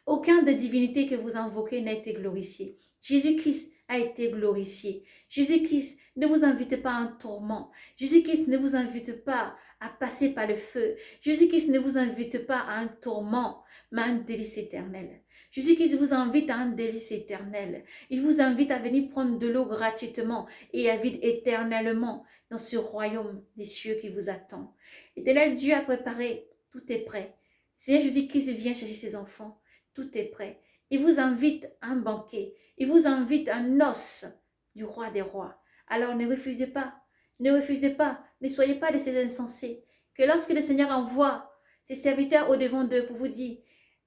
[SPEAKER 1] Aucun des divinités que vous invoquez n'a été glorifié. Jésus-Christ a été glorifié. Jésus-Christ ne vous invite pas à un tourment. Jésus-Christ ne vous invite pas à passer par le feu. Jésus-Christ ne vous invite pas à un tourment, mais à un délice éternel. Jésus-Christ vous invite à un délice éternel. Il vous invite à venir prendre de l'eau gratuitement et à vivre éternellement dans ce royaume des cieux qui vous attend. L'éternel Dieu a préparé, tout est prêt. Seigneur Jésus-Christ vient chercher ses enfants. Tout est prêt. Il vous invite à un banquet. Il vous invite à un noce du roi des rois. Alors ne refusez pas. Ne refusez pas. Ne soyez pas de ces insensés. Que lorsque le Seigneur envoie ses serviteurs au-devant d'eux pour vous dire,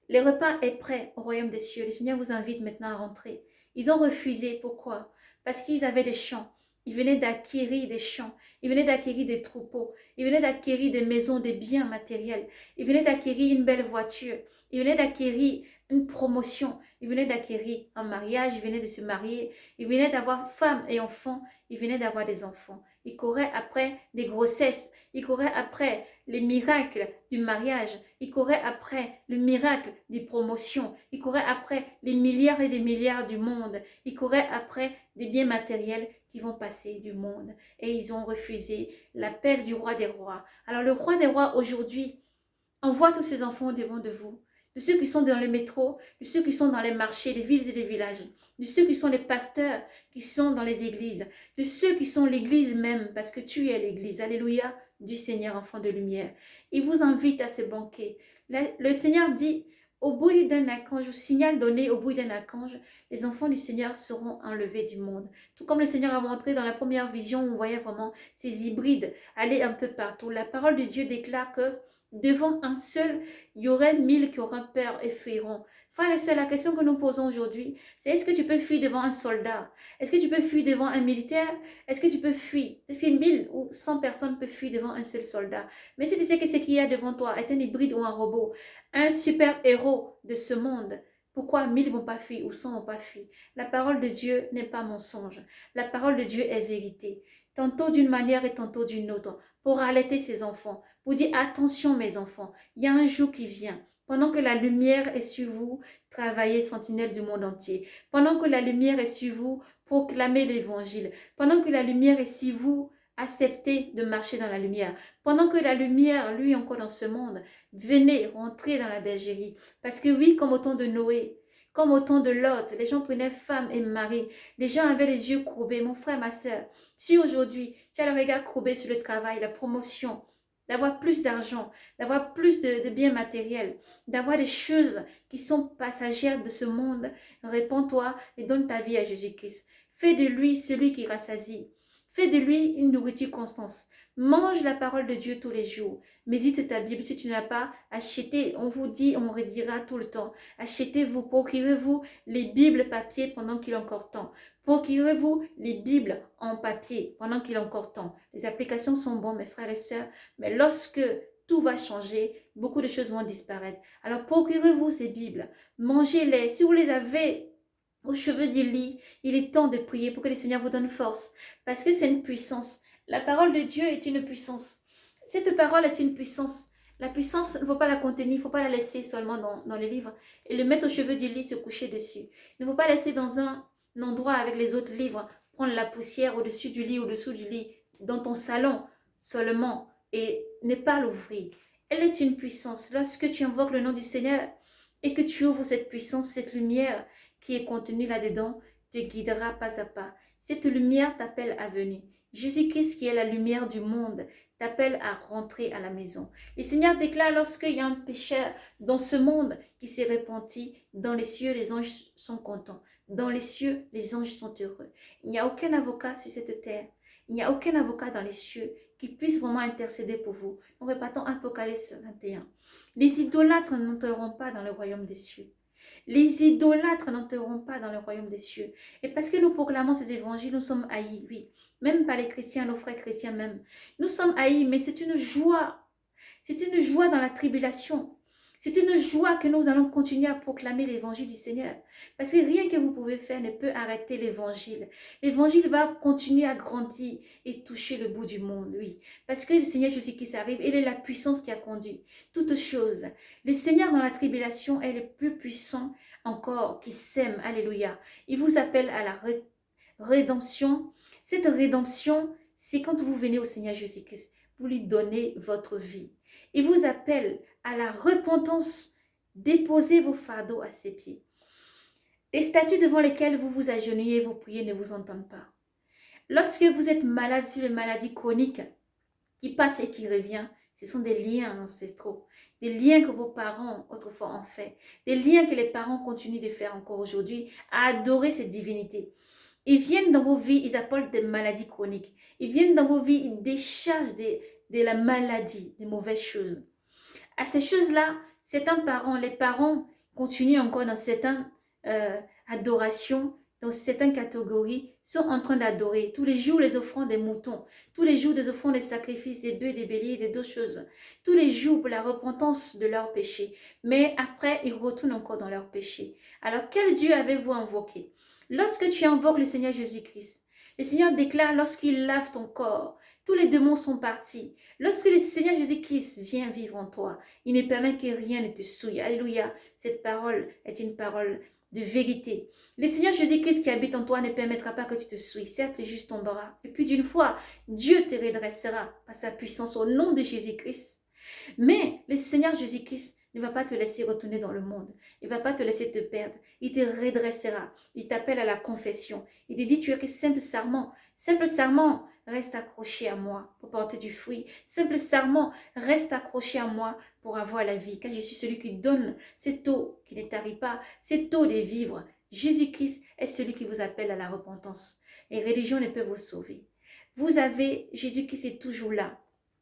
[SPEAKER 1] le repas est prêt au royaume des cieux. Le Seigneur vous invite maintenant à rentrer. Ils ont refusé. Pourquoi? Parce qu'ils avaient des champs. Ils venaient d'acquérir des champs. Ils venaient d'acquérir des troupeaux. Ils venaient d'acquérir des maisons, des biens matériels. Ils venaient d'acquérir une belle voiture. Ils venaient d'acquérir une promotion. Ils venaient d'acquérir un mariage. Ils venaient de se marier. Ils venaient d'avoir femme et enfants. Ils venaient d'avoir des enfants. Ils couraient après des grossesses. Ils couraient après les miracles du mariage. Ils couraient après le miracle des promotions. Ils couraient après les milliards et des milliards du monde. Ils couraient après des biens matériels qui vont passer du monde. Et ils ont refusé l'appel du roi des rois. Alors le roi des rois aujourd'hui envoie tous ses enfants devant de vous. De ceux qui sont dans le métro, de ceux qui sont dans les marchés, les villes et les villages, de ceux qui sont les pasteurs, qui sont dans les églises, de ceux qui sont l'église même, parce que tu es l'église, alléluia, du Seigneur, enfant de lumière. Il vous invite à ce banquet. Le Seigneur dit, au bruit d'un archange, au signal donné au bruit d'un archange, les enfants du Seigneur seront enlevés du monde. Tout comme le Seigneur a montré dans la première vision, où on voyait vraiment ces hybrides aller un peu partout. La parole de Dieu déclare que devant un seul, il y aurait 1000 qui auraient peur et fuiront. Frère et sœurs, la question que nous posons aujourd'hui, c'est est-ce que tu peux fuir devant un soldat? Est-ce que tu peux fuir devant un militaire? Est-ce que tu peux fuir? Est-ce que 1000 ou 100 personnes peuvent fuir devant un seul soldat? Mais si tu sais que ce qu'il y a devant toi est un hybride ou un robot, un super héros de ce monde, pourquoi 1000 vont pas fuir ou 100 vont pas fuir? La parole de Dieu n'est pas mensonge. La parole de Dieu est vérité. Tantôt d'une manière et tantôt d'une autre, pour alerter ses enfants, pour dire attention mes enfants, il y a un jour qui vient. Pendant que la lumière est sur vous, travaillez sentinelle du monde entier. Pendant que la lumière est sur vous, proclamez l'évangile. Pendant que la lumière est si vous, acceptez de marcher dans la lumière. Pendant que la lumière, lui, encore dans ce monde, venez rentrer dans la bergerie. Parce que oui, comme au temps de Noé, comme au temps de Lot, les gens prenaient femme et mari. Les gens avaient les yeux courbés. Mon frère, ma soeur, si aujourd'hui, tu as le regard courbé sur le travail, la promotion, d'avoir plus d'argent, d'avoir plus de biens matériels, d'avoir des choses qui sont passagères de ce monde, réponds-toi et donne ta vie à Jésus-Christ. Fais de lui celui qui rassasie. Fais de lui une nourriture constante. Mange la parole de Dieu tous les jours. Médite ta Bible. Si tu n'as pas, achetez. On vous dit, on redira tout le temps. Achetez-vous, procurez-vous les Bibles papier pendant qu'il est encore temps. Procurez-vous les Bibles en papier pendant qu'il est encore temps. Les applications sont bonnes, mes frères et sœurs, mais lorsque tout va changer, beaucoup de choses vont disparaître. Alors procurez-vous ces Bibles, mangez-les. Si vous les avez aux cheveux du lit, il est temps de prier pour que le Seigneur vous donne force, parce que c'est une puissance. La parole de Dieu est une puissance. Cette parole est une puissance. La puissance, il ne faut pas la contenir, il ne faut pas la laisser seulement dans les livres et le mettre aux cheveux du lit, se coucher dessus. Il ne faut pas laisser dans un endroit avec les autres livres, prendre la poussière au-dessus du lit, au-dessous du lit, dans ton salon seulement et ne pas l'ouvrir. Elle est une puissance. Lorsque tu invoques le nom du Seigneur et que tu ouvres cette puissance, cette lumière qui est contenue là-dedans, te guidera pas à pas. Cette lumière t'appelle à venir. Jésus-Christ qui est la lumière du monde t'appelle à rentrer à la maison. Le Seigneur déclare lorsqu'il y a un pécheur dans ce monde qui s'est repenti, dans les cieux, les anges sont contents. Dans les cieux, les anges sont heureux. Il n'y a aucun avocat sur cette terre. Il n'y a aucun avocat dans les cieux qui puisse vraiment intercéder pour vous. Nous répétons Apocalypse 21. Les idolâtres n'entreront pas dans le royaume des cieux. Les idolâtres n'entreront pas dans le royaume des cieux. Et parce que nous proclamons ces évangiles, nous sommes haïs, oui. Même par les chrétiens, nos frères chrétiens même. Nous sommes haïs, mais c'est une joie. C'est une joie dans la tribulation. C'est une joie que nous allons continuer à proclamer l'évangile du Seigneur. Parce que rien que vous pouvez faire ne peut arrêter l'évangile. L'évangile va continuer à grandir et toucher le bout du monde, oui. Parce que le Seigneur Jésus-Christ arrive, il est la puissance qui a conduit toutes choses. Le Seigneur dans la tribulation est le plus puissant encore qui sème, alléluia. Il vous appelle à la rédemption. Cette rédemption, c'est quand vous venez au Seigneur Jésus-Christ, vous lui donnez votre vie. Il vous appelle à la repentance. Déposez vos fardeaux à ses pieds. Les statues devant lesquelles vous vous agenouillez, vous priez, ne vous entendent pas. Lorsque vous êtes malade sur les maladies chroniques qui partent et qui reviennent, ce sont des liens ancestraux, des liens que vos parents autrefois ont fait, des liens que les parents continuent de faire encore aujourd'hui, à adorer ces divinités. Ils viennent dans vos vies, ils apportent des maladies chroniques. Ils viennent dans vos vies, ils déchargent de la maladie, des mauvaises choses. À ces choses-là, certains parents, les parents continuent encore dans certaines adorations, dans certaines catégories, sont en train d'adorer. Tous les jours, les offrandes des moutons. Tous les jours, des offrandes des sacrifices, des bœufs, des béliers, des deux choses. Tous les jours pour la repentance de leurs péchés. Mais après, ils retournent encore dans leurs péchés. Alors, quel Dieu avez-vous invoqué? Lorsque tu invoques le Seigneur Jésus-Christ, le Seigneur déclare lorsqu'il lave ton corps, tous les démons sont partis. Lorsque le Seigneur Jésus-Christ vient vivre en toi, il ne permet que rien ne te souille. Alléluia, cette parole est une parole de vérité. Le Seigneur Jésus-Christ qui habite en toi ne permettra pas que tu te souilles. Certes, le juste tombera. Et puis d'une fois, Dieu te redressera par sa puissance au nom de Jésus-Christ. Mais le Seigneur Jésus-Christ ne va pas te laisser retourner dans le monde. Il ne va pas te laisser te perdre. Il te redressera. Il t'appelle à la confession. Il te dit, tu es que simple serment. Simple serment, reste accroché à moi pour porter du fruit. Simple serment, reste accroché à moi pour avoir la vie. Car je suis celui qui donne cette eau qui ne tarit pas, cette eau de vivre. Jésus-Christ est celui qui vous appelle à la repentance. Les religions ne peuvent vous sauver. Vous avez, Jésus-Christ est toujours là.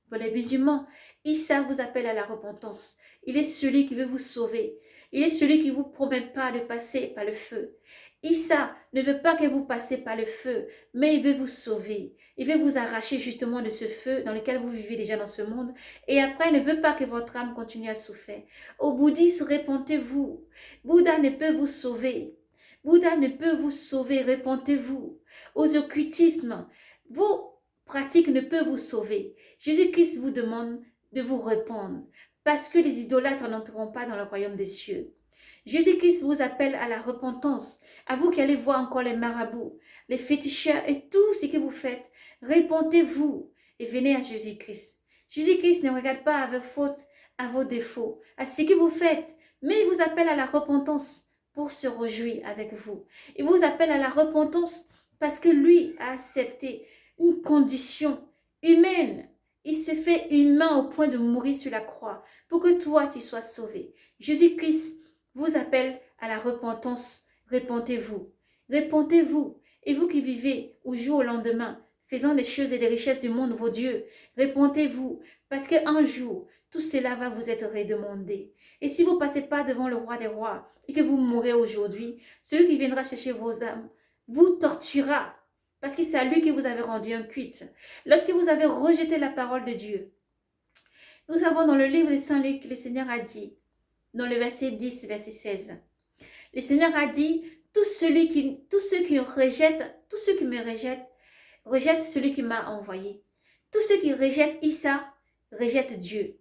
[SPEAKER 1] Pour les musulmans, Issa vous appelle à la repentance. Il est celui qui veut vous sauver. Il est celui qui ne vous promet pas de passer par le feu. Issa ne veut pas que vous passiez par le feu, mais il veut vous sauver. Il veut vous arracher justement de ce feu dans lequel vous vivez déjà dans ce monde. Et après, il ne veut pas que votre âme continue à souffrir. Au bouddhisme, répentez-vous. Bouddha ne peut vous sauver. Bouddha ne peut vous sauver, répentez-vous. Aux occultismes, vos pratiques ne peuvent vous sauver. Jésus-Christ vous demande de vous répandre parce que les idolâtres n'entreront pas dans le royaume des cieux. Jésus-Christ vous appelle à la repentance. À vous qui allez voir encore les marabouts, les féticheurs et tout ce que vous faites, répentez-vous et venez à Jésus-Christ. Jésus-Christ ne regarde pas à vos fautes, à vos défauts, à ce que vous faites, mais il vous appelle à la repentance pour se réjouir avec vous. Il vous appelle à la repentance parce que lui a accepté une condition humaine. Il se fait humain au point de mourir sur la croix pour que toi tu sois sauvé. Jésus-Christ vous appelle à la repentance. Répentez-vous. Répentez-vous. Et vous qui vivez au jour au lendemain, faisant les choses et les richesses du monde, vos dieux, répentez-vous. Parce qu'un jour, tout cela va vous être redemandé. Et si vous ne passez pas devant le roi des rois et que vous mourrez aujourd'hui, celui qui viendra chercher vos âmes vous torturera. Parce que c'est à lui que vous avez rendu un culte. Lorsque vous avez rejeté la parole de Dieu, nous avons dans le livre de Saint Luc, le Seigneur a dit, dans le verset 10, verset 16, le Seigneur a dit, tous ceux qui me rejettent, rejettent celui qui m'a envoyé. Tous ceux qui rejettent Issa, rejettent Dieu.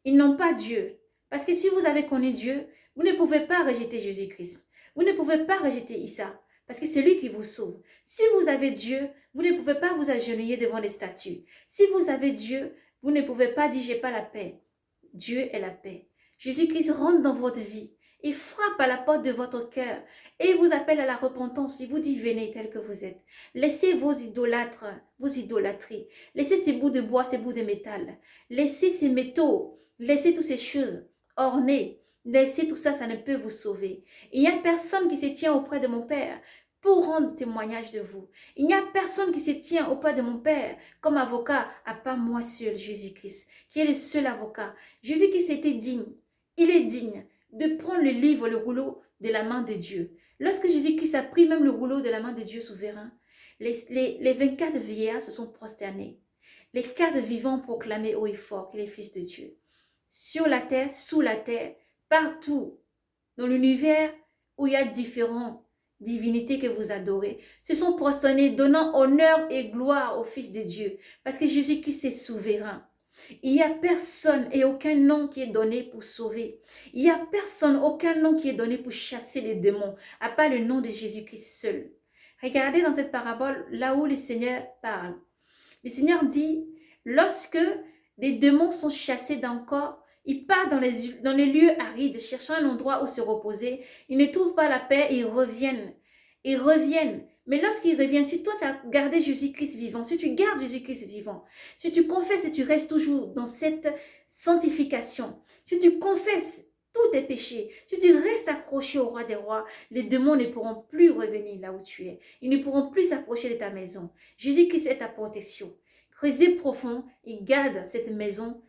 [SPEAKER 1] Ils n'ont pas Dieu. Parce que si vous avez connu Dieu, vous ne pouvez pas rejeter Jésus-Christ. Vous ne pouvez pas rejeter Issa. Parce que c'est lui qui vous sauve. Si vous avez Dieu, vous ne pouvez pas vous agenouiller devant les statues. Si vous avez Dieu, vous ne pouvez pas dire, j'ai pas la paix. Dieu est la paix. Jésus-Christ rentre dans votre vie. Il frappe à la porte de votre cœur et il vous appelle à la repentance. Il vous dit, venez tel que vous êtes. Laissez vos idolâtres, vos idolâtries. Laissez ces bouts de bois, ces bouts de métal. Laissez ces métaux. Laissez toutes ces choses ornées. Laissez tout ça, ça ne peut vous sauver. Il n'y a personne qui se tient auprès de mon Père pour rendre témoignage de vous. Il n'y a personne qui se tient auprès de mon Père comme avocat, à part moi seul, Jésus-Christ, qui est le seul avocat. Jésus-Christ était digne. Il est digne de prendre le livre, le rouleau de la main de Dieu. Lorsque Jésus-Christ a pris même le rouleau de la main de Dieu souverain, les 24 vieillards se sont prosternés. Les 4 vivants proclamaient haut et fort qu'il est fils de Dieu. Sur la terre, sous la terre, partout, dans l'univers où il y a différentes divinités que vous adorez, se sont prosternés, donnant honneur et gloire au Fils de Dieu, parce que Jésus-Christ est souverain. Il n'y a personne et aucun nom qui est donné pour sauver. Il n'y a personne, aucun nom qui est donné pour chasser les démons, à part le nom de Jésus-Christ seul. Regardez dans cette parabole, là où le Seigneur parle. Le Seigneur dit, lorsque les démons sont chassés d'un corps, ils partent dans les lieux arides, cherchant un endroit où se reposer. Ils ne trouvent pas la paix et ils reviennent. Ils reviennent. Mais lorsqu'ils reviennent, si toi tu as gardé Jésus-Christ vivant, si tu gardes Jésus-Christ vivant, si tu confesses et tu restes toujours dans cette sanctification, si tu confesses tous tes péchés, si tu restes accroché au roi des rois, les démons ne pourront plus revenir là où tu es. Ils ne pourront plus s'approcher de ta maison. Jésus-Christ est ta protection. Creusez profond et garde cette maison,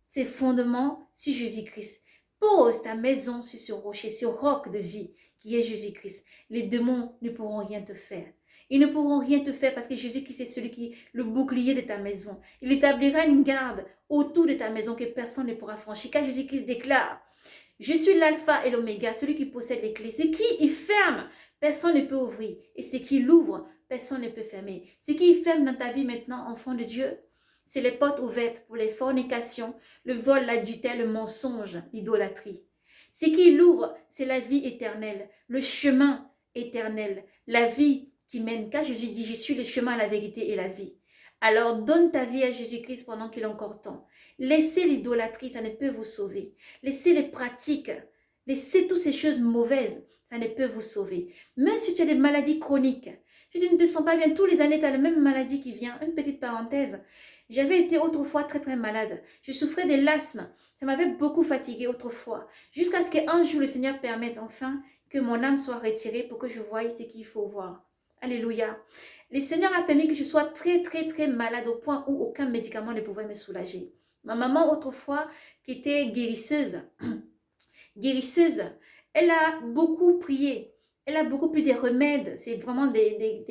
[SPEAKER 1] ses fondements sur Jésus-Christ. Pose ta maison sur ce rocher, ce roc de vie qui est Jésus-Christ. Les démons ne pourront rien te faire. Ils ne pourront rien te faire parce que Jésus-Christ est celui qui est le bouclier de ta maison. Il établira une garde autour de ta maison que personne ne pourra franchir. Car Jésus-Christ déclare, je suis l'alpha et l'oméga, celui qui possède les clés. Ce qui il ferme, personne ne peut ouvrir. Et ce qui l'ouvre, personne ne peut fermer. Ce qui il ferme dans ta vie maintenant, enfant de Dieu, c'est les portes ouvertes pour les fornications, le vol, l'adultère, le mensonge, l'idolâtrie. Ce qui l'ouvre, c'est la vie éternelle, le chemin éternel, la vie qui mène. Car Jésus dit, je suis le chemin, la vérité et la vie. Alors donne ta vie à Jésus-Christ pendant qu'il est encore temps. Laissez l'idolâtrie, ça ne peut vous sauver. Laissez les pratiques, laissez toutes ces choses mauvaises, ça ne peut vous sauver. Même si tu as des maladies chroniques, si tu ne te sens pas bien, tous les années tu as la même maladie qui vient. Une petite parenthèse, j'avais été autrefois très très malade. Je souffrais de l'asthme, ça m'avait beaucoup fatiguée autrefois. Jusqu'à ce qu'un jour le Seigneur permette enfin que mon âme soit retirée pour que je voie ce qu'il faut voir. Alléluia. Le Seigneur a permis que je sois très très très malade au point où aucun médicament ne pouvait me soulager. Ma maman autrefois qui était guérisseuse, elle a beaucoup prié. Elle a beaucoup plus de remèdes. C'est vraiment des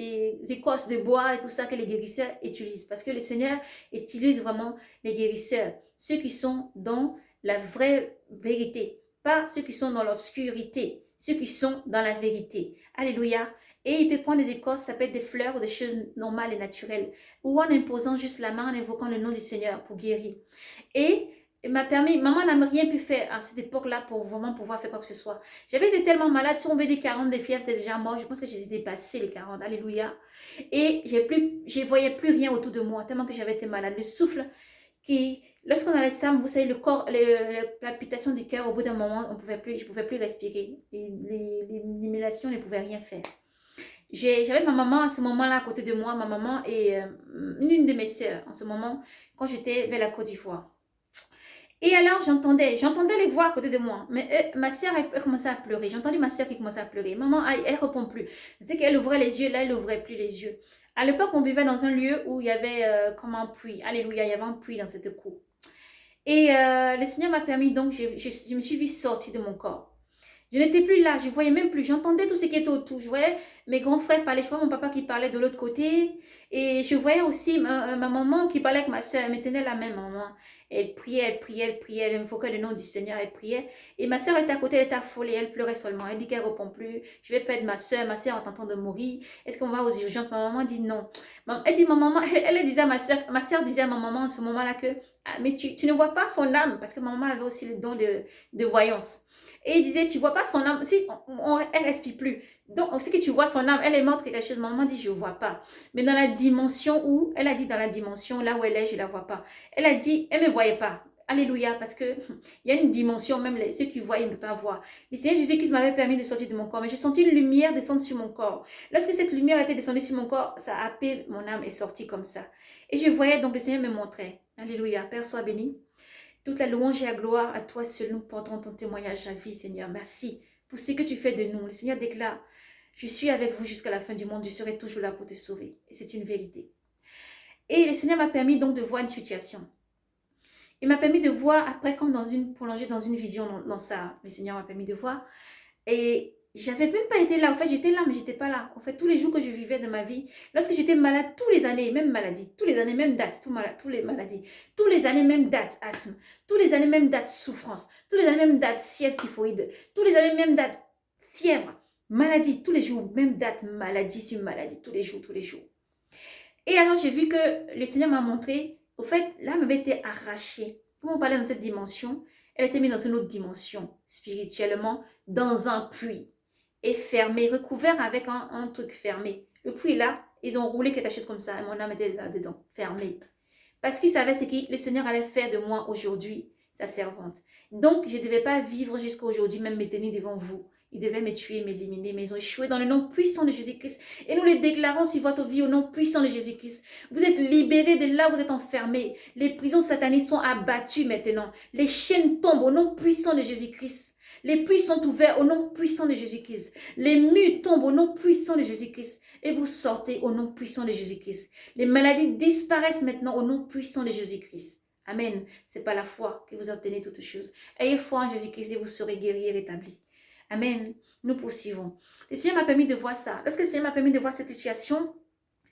[SPEAKER 1] écorces de bois et tout ça que les guérisseurs utilisent. Parce que le Seigneur utilise vraiment les guérisseurs. Ceux qui sont dans la vraie vérité. Pas ceux qui sont dans l'obscurité. Ceux qui sont dans la vérité. Alléluia. Et il peut prendre des écorces, ça peut être des fleurs ou des choses normales et naturelles. Ou en imposant juste la main, en invoquant le nom du Seigneur pour guérir. Et il m'a permis, maman n'a rien pu faire à cette époque-là pour vraiment pouvoir faire quoi que ce soit. J'avais été tellement malade, si on veut des 40 des fièvres, c'était déjà mort. Je pense que j'ai dépassé les 40, alléluia. Et je voyais plus rien autour de moi, tellement que j'avais été malade. Le souffle lorsqu'on a les SAM, vous savez, le corps, les palpitations du cœur, au bout d'un moment, je pouvais plus respirer. L'élimination ne pouvait rien faire. J'avais ma maman à ce moment-là à côté de moi, ma maman et une de mes sœurs en ce moment, quand j'étais vers la Côte d'Ivoire. Et alors, j'entendais les voix à côté de moi. Mais ma soeur, elle commençait à pleurer. J'ai entendu ma soeur qui commençait à pleurer. Maman, elle ne répond plus. C'est qu'elle ouvrait les yeux, là, elle n'ouvrait plus les yeux. À l'époque, on vivait dans un lieu où il y avait comme un puits. Alléluia, il y avait un puits dans cette cour. Et le Seigneur m'a permis, donc, je me suis vue sortir de mon corps. Je n'étais plus là, je ne voyais même plus. J'entendais tout ce qui était autour. Je voyais mes grands frères parler, je voyais mon papa qui parlait de l'autre côté. Et je voyais aussi ma maman qui parlait avec ma soeur. Elle me tenait la main, maman. Elle priait, elle priait, elle priait. Elle invoquait le nom du Seigneur, elle priait. Et ma soeur était à côté, elle était affolée, elle pleurait seulement. Elle dit qu'elle ne répond plus. Je vais perdre ma soeur est en train de mourir. Est-ce qu'on va aux urgences? Ma maman dit non. Elle dit, ma maman, elle disait à ma soeur disait à ma maman en ce moment-là que, ah, mais tu ne vois pas son âme, parce que ma maman avait aussi le don de voyance. Et il disait, tu vois pas son âme, si elle respire plus. Donc, on sait que tu vois son âme, elle est morte quelque chose. Maman dit, je ne vois pas. Mais dans la dimension où, elle a dit dans la dimension, là où elle est, je ne la vois pas. Elle a dit, elle ne me voyait pas. Alléluia, parce que il y a une dimension, même ceux qui voient, ils ne peuvent pas voir. Le Seigneur Jésus-Christ m'avait permis de sortir de mon corps, mais j'ai senti une lumière descendre sur mon corps. Lorsque cette lumière était descendue sur mon corps, ça a happé mon âme et sortie comme ça. Et je voyais, donc le Seigneur me montrait. Alléluia, Père, sois béni. Toute la louange et la gloire à toi seul, nous portons ton témoignage à vie, Seigneur. Merci pour ce que tu fais de nous. Le Seigneur déclare, je suis avec vous jusqu'à la fin du monde, je serai toujours là pour te sauver. Et c'est une vérité. Et le Seigneur m'a permis donc de voir une situation. Il m'a permis de voir, après, comme prolonger dans une vision dans ça, le Seigneur m'a permis de voir. Et j'avais même pas été là. En fait, j'étais là, mais j'étais pas là. En fait, tous les jours que je vivais de ma vie, lorsque j'étais malade, tous les années, même maladie, tous les années, même date, tous les maladies, tous les années, même date, asthme, tous les années, même date, souffrance, tous les années, même date, fièvre typhoïde, tous les années, même date, fièvre, maladie, tous les jours, même date, maladie sur maladie, tous les jours, tous les jours. Et alors, j'ai vu que le Seigneur m'a montré, au fait, l'âme avait été arrachée. Comme on parlait dans cette dimension, elle était mise dans une autre dimension, spirituellement, dans un puits. Et fermé, recouvert avec un truc fermé. Le puits là, ils ont roulé quelque chose comme ça, et mon âme était là-dedans, fermée. Parce qu'ils savaient ce que le Seigneur allait faire de moi aujourd'hui, sa servante. Donc, je ne devais pas vivre jusqu'à aujourd'hui, même me tenir devant vous. Ils devaient me tuer, m'éliminer, mais ils ont échoué dans le nom puissant de Jésus-Christ. Et nous les déclarons sur votre vie au nom puissant de Jésus-Christ. Vous êtes libérés de là où vous êtes enfermés. Les prisons sataniques sont abattues maintenant. Les chaînes tombent au nom puissant de Jésus-Christ. Les puits sont ouverts au nom puissant de Jésus-Christ. Les murs tombent au nom puissant de Jésus-Christ. Et vous sortez au nom puissant de Jésus-Christ. Les maladies disparaissent maintenant au nom puissant de Jésus-Christ. Amen. C'est par la foi que vous obtenez toutes choses. Ayez foi en Jésus-Christ et vous serez guéris et rétablis. Amen. Nous poursuivons. Le Seigneur m'a permis de voir ça. Lorsque le Seigneur m'a permis de voir cette situation,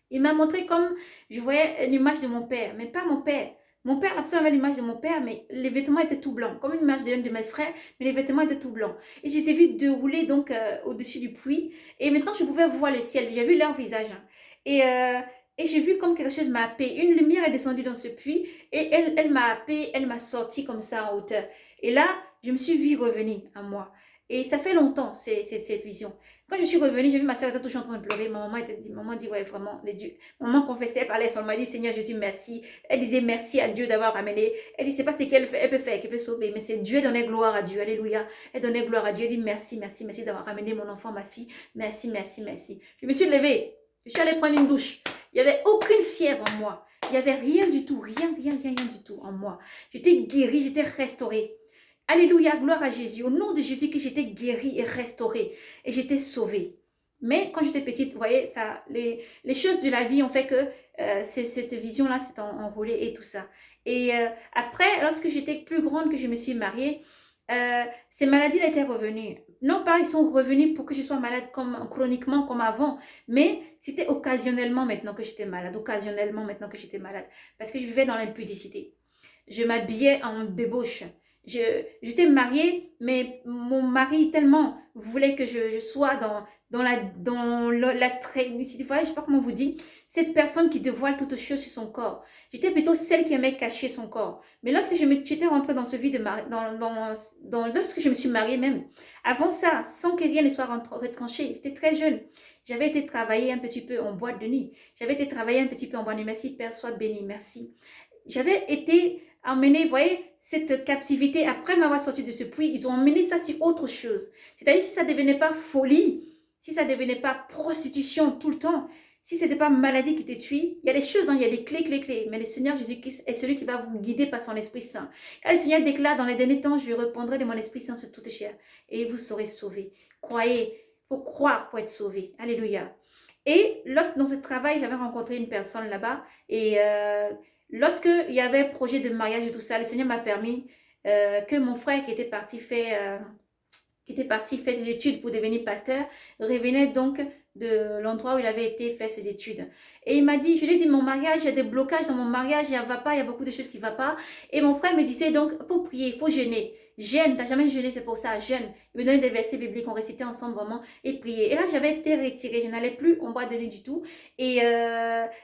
[SPEAKER 1] il m'a montré comme je voyais l'image de mon père, mais pas mon père. Mon père avait l'image de mon père, mais les vêtements étaient tout blancs, comme une image d'un de mes frères, mais les vêtements étaient tout blancs. Et je les ai vus dérouler donc au-dessus du puits. Et maintenant, je pouvais voir le ciel. J'ai vu leur visage. Et j'ai vu comme quelque chose m'a happé. Une lumière est descendue dans ce puits et elle m'a happé, elle m'a sorti comme ça en hauteur. Et là, je me suis vue revenir à moi. Et ça fait longtemps, cette vision. Quand je suis revenue, j'ai vu ma soeur était toujours en train de pleurer. Maman dit, ouais, vraiment, maman confessait, elle parlait à son mari, Seigneur Jésus, merci. Elle disait merci à Dieu d'avoir ramené. Elle dit, c'est pas ce qu'elle peut faire, qu'elle peut sauver, mais c'est Dieu donnait gloire à Dieu. Alléluia. Elle donnait gloire à Dieu. Elle dit, merci, merci, merci d'avoir ramené mon enfant, ma fille. Merci, merci, merci. Je me suis levée. Je suis allée prendre une douche. Il n'y avait aucune fièvre en moi. Il n'y avait rien du tout, rien du tout en moi. J'étais guérie, j'étais restaurée. Alléluia, gloire à Jésus. Au nom de Jésus, que j'étais guérie et restaurée. Et j'étais sauvée. Mais quand j'étais petite, vous voyez, ça, les choses de la vie ont fait que cette vision-là s'est enrôlée et tout ça. Et après, lorsque j'étais plus grande, que je me suis mariée, ces maladies étaient revenues. Non pas ils sont revenus pour que je sois malade chroniquement comme avant, mais c'était occasionnellement maintenant que j'étais malade. Occasionnellement maintenant que j'étais malade. Parce que je vivais dans l'impudicité. Je m'habillais en débauche. J'étais mariée, mais mon mari tellement voulait que je sois des fois, je sais pas comment vous dire, cette personne qui dévoile toutes choses sur son corps. J'étais plutôt celle qui aimait cacher son corps. Mais lorsque j'étais rentrée dans ce vie de mari, lorsque je me suis mariée même, avant ça, sans que rien ne soit retranché, j'étais très jeune. J'avais été travailler un petit peu en boîte de nuit. J'avais été travailler un petit peu en boîte de nuit. Merci, Père, sois béni, merci. J'avais été emmenée, vous voyez, cette captivité, après m'avoir sorti de ce puits, ils ont emmené ça sur autre chose. C'est-à-dire, si ça ne devenait pas folie, si ça ne devenait pas prostitution tout le temps, si ce n'était pas maladie qui te tue, il y a des choses, hein, il y a des clés. Mais le Seigneur Jésus-Christ est celui qui va vous guider par son Esprit Saint. Car le Seigneur déclare dans les derniers temps, je répondrai de mon Esprit Saint sur toute chair et vous serez sauvés. Croyez, il faut croire pour être sauvé. Alléluia. Et dans ce travail, j'avais rencontré une personne là-bas et lorsque il y avait projet de mariage et tout ça, le Seigneur m'a permis que mon frère qui était parti faire ses études pour devenir pasteur, revenait donc de l'endroit où il avait été faire ses études. Et il m'a dit, je lui ai dit, mon mariage, il y a des blocages dans mon mariage, il ne va pas, il y a beaucoup de choses qui ne vont pas. Et mon frère me disait donc, pour prier, il faut jeûner. Jeûne, tu n'as jamais jeûné, c'est pour ça, jeûne. Il me donnait des versets bibliques, on récitait ensemble vraiment et prier. Et là, j'avais été retirée, je n'allais plus en boîte de nuit du tout. Et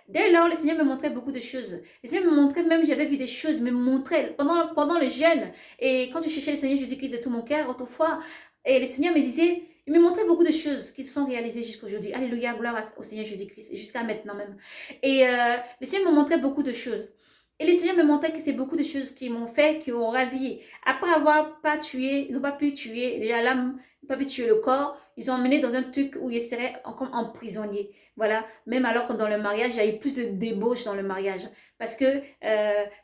[SPEAKER 1] dès lors, le Seigneur me montrait beaucoup de choses. Le Seigneur me montrait même, j'avais vu des choses, me montrait pendant le jeûne. Et quand je cherchais le Seigneur Jésus-Christ de tout mon cœur, autrefois, et le Seigneur me disait, il me montrait beaucoup de choses qui se sont réalisées jusqu'à aujourd'hui. Alléluia, gloire au Seigneur Jésus-Christ, jusqu'à maintenant même. Et le Seigneur me montrait beaucoup de choses. Et le Seigneur me montrait que c'est beaucoup de choses qui m'ont fait, qui m'ont ravi. Après avoir pas tué, ils n'ont pas pu tuer déjà l'âme, ils n'ont pas pu tuer le corps. Ils ont emmené dans un truc où ils seraient comme emprisonnés. Voilà. Même alors que dans le mariage, il y a eu plus de débauche dans le mariage. Parce que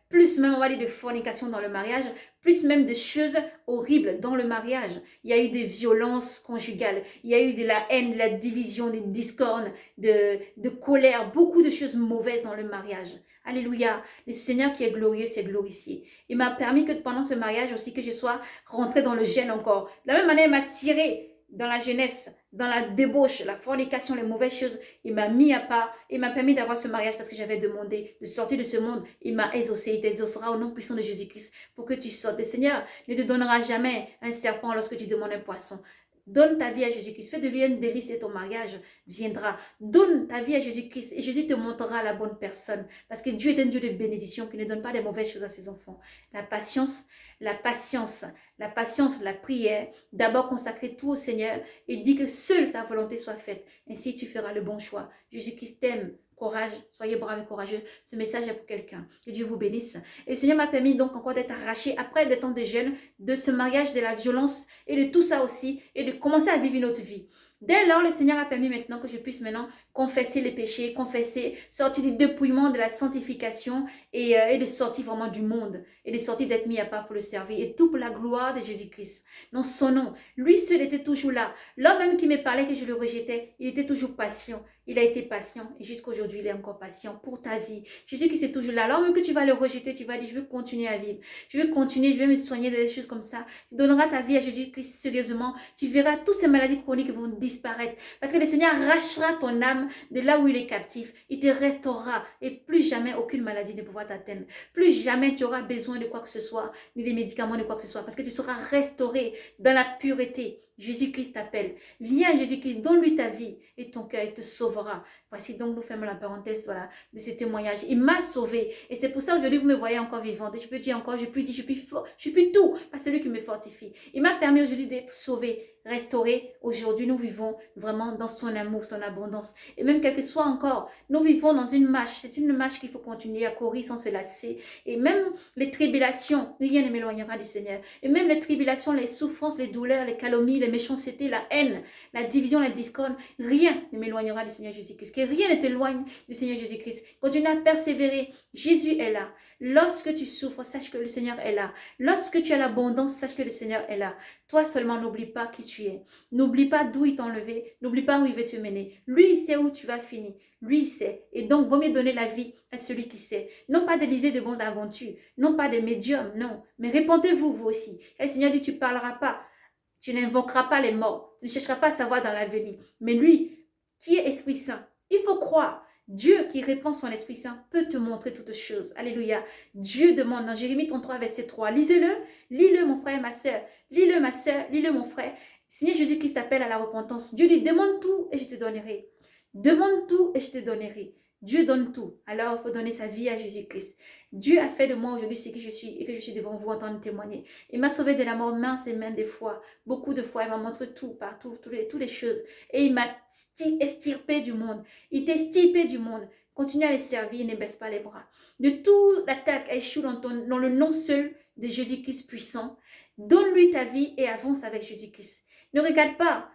[SPEAKER 1] plus même, on va dire, de fornication dans le mariage, plus même de choses horribles dans le mariage. Il y a eu des violences conjugales, il y a eu de la haine, de la division, des discordes, de colère, beaucoup de choses mauvaises dans le mariage. Alléluia. Le Seigneur qui est glorieux, c'est glorifié. Il m'a permis que pendant ce mariage aussi, que je sois rentrée dans le jeûne encore. De la même manière, il m'a tiré dans la jeunesse, dans la débauche, la fornication, les mauvaises choses. Il m'a mis à part. Il m'a permis d'avoir ce mariage parce que j'avais demandé de sortir de ce monde. Il m'a exaucé. Il t'exaucera au nom puissant de Jésus-Christ pour que tu sortes. Le Seigneur ne te donnera jamais un serpent lorsque tu demandes un poisson. Donne ta vie à Jésus-Christ. Fais de lui une délice et ton mariage viendra. Donne ta vie à Jésus-Christ et Jésus te montrera la bonne personne. Parce que Dieu est un Dieu de bénédiction qui ne donne pas des mauvaises choses à ses enfants. La patience, la prière. D'abord consacrer tout au Seigneur et dis que seule sa volonté soit faite. Ainsi tu feras le bon choix. Jésus-Christ t'aime. Courage, soyez braves et courageux. Ce message est pour quelqu'un. Que Dieu vous bénisse. Et le Seigneur m'a permis donc encore d'être arraché après des temps de jeûne, de ce mariage, de la violence et de tout ça aussi, et de commencer à vivre une autre vie. Dès lors, le Seigneur a permis maintenant que je puisse maintenant confesser les péchés, confesser, sortir du dépouillement de la sanctification et de sortir vraiment du monde et de sortir d'être mis à part pour le servir et tout pour la gloire de Jésus-Christ. Dans son nom, lui seul était toujours là. L'homme même qui me parlait que je le rejetais, il était toujours patient. Il a été patient et jusqu'à aujourd'hui, il est encore patient pour ta vie. Jésus qui est toujours là. Alors même que tu vas le rejeter, tu vas dire, je veux continuer à vivre. Je veux continuer, je vais me soigner des choses comme ça. Tu donneras ta vie à Jésus-Christ sérieusement. Tu verras toutes ces maladies chroniques vont disparaître. Parce que le Seigneur arrachera ton âme de là où il est captif. Il te restaurera et plus jamais aucune maladie ne pourra t'atteindre. Plus jamais tu auras besoin de quoi que ce soit, ni des médicaments, ni quoi que ce soit. Parce que tu seras restauré dans la pureté. Jésus-Christ t'appelle. Viens Jésus-Christ, donne-lui ta vie et ton cœur il te sauvera. Voici donc nous fermons la parenthèse voilà, de ce témoignage. Il m'a sauvé et c'est pour ça aujourd'hui vous me voyez encore vivante. Et je peux dire encore, je peux dire, je peux tout par celui qui me fortifie. Il m'a permis aujourd'hui d'être sauvé, restauré. Aujourd'hui nous vivons vraiment dans son amour, son abondance. Et même quel que soit encore, nous vivons dans une marche. C'est une marche qu'il faut continuer à courir sans se lasser. Et même les tribulations, rien ne m'éloignera du Seigneur. Et même les tribulations, les souffrances, les douleurs, les calomnies, les méchancetés, la haine, la division, la discorde, rien ne m'éloignera du Seigneur Jésus-Christ. Que rien ne t'éloigne du Seigneur Jésus-Christ. Continue à persévérer. Jésus est là. Lorsque tu souffres, sache que le Seigneur est là. Lorsque tu as l'abondance, sache que le Seigneur est là. Toi seulement, n'oublie pas qui tu es. N'oublie pas d'où il t'a enlevé. N'oublie pas où il veut te mener. Lui, il sait où tu vas finir. Lui, il sait. Et donc, vaut mieux donner la vie à celui qui sait. Non pas d'éliser de bonnes aventures. Non pas des médiums, non. Mais répondez-vous, vous aussi. Et le Seigneur dit, tu ne parleras pas. Tu n'invoqueras pas les morts. Tu ne chercheras pas à savoir dans l'avenir. Mais lui, qui est Esprit Saint, il faut croire. Dieu qui répand son Esprit Saint peut te montrer toutes choses. Alléluia. Dieu demande dans Jérémie 33, verset 3. Lisez-le, lis-le mon frère et ma soeur. Lis-le ma soeur, lis-le mon frère. Seigneur Jésus-Christ t'appelle à la repentance. Dieu dit, demande tout et je te donnerai. Demande tout et je te donnerai. Dieu donne tout. Alors, il faut donner sa vie à Jésus-Christ. Dieu a fait de moi aujourd'hui ce que je suis et que je suis devant vous en train de témoigner. Il m'a sauvé de la mort mince et maintes des fois. Beaucoup de fois, il m'a montré tout, partout, toutes les choses. Et il m'a extirpé du monde. Il t'extirpé du monde. Continue à les servir, ne baisse pas les bras. De toute attaque échoue dans le nom seul de Jésus-Christ puissant. Donne-lui ta vie et avance avec Jésus-Christ. Ne regarde pas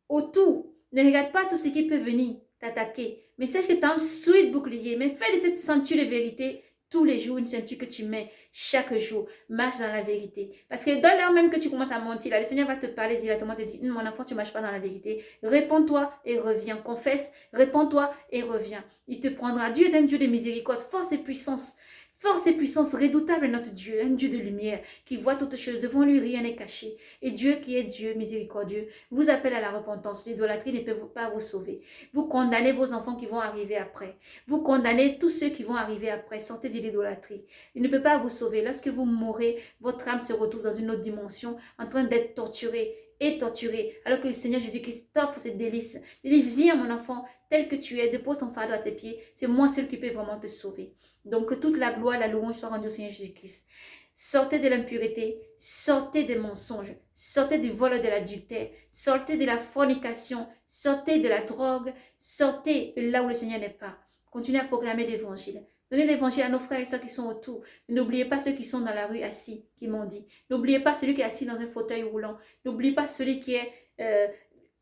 [SPEAKER 1] autour. Ne regarde pas tout ce qui peut venir t'attaquer. Mais sache que tu as un solide bouclier. Mais fais de cette ceinture de vérité tous les jours, une ceinture que tu mets chaque jour. Marche dans la vérité. Parce que dans l'heure même que tu commences à mentir, là, le Seigneur va te parler directement, te dire, mon enfant, tu ne marches pas dans la vérité. Réponds-toi et reviens. Confesse, réponds-toi et reviens. Il te prendra. Dieu est un Dieu de miséricorde, force et puissance. Force et puissance redoutable est notre Dieu, un Dieu de lumière qui voit toutes choses. Devant lui, rien n'est caché. Et Dieu qui est Dieu miséricordieux vous appelle à la repentance. L'idolâtrie ne peut pas vous sauver. Vous condamnez vos enfants qui vont arriver après. Vous condamnez tous ceux qui vont arriver après. Sortez de l'idolâtrie. Il ne peut pas vous sauver. Lorsque vous mourrez, votre âme se retrouve dans une autre dimension en train d'être torturée et torturée. Alors que le Seigneur Jésus-Christ t'offre ces délices. Il dit, viens mon enfant, tel que tu es, dépose ton fardeau à tes pieds. C'est moi seul qui peux vraiment te sauver. Donc que toute la gloire, la louange soit rendue au Seigneur Jésus-Christ. Sortez de l'impureté, sortez des mensonges, sortez du vol et de l'adultère, sortez de la fornication, sortez de la drogue, sortez de là où le Seigneur n'est pas. Continuez à proclamer l'évangile. Donnez l'évangile à nos frères et sœurs qui sont autour. N'oubliez pas ceux qui sont dans la rue assis, qui m'ont dit. N'oubliez pas celui qui est assis dans un fauteuil roulant. N'oubliez pas celui qui est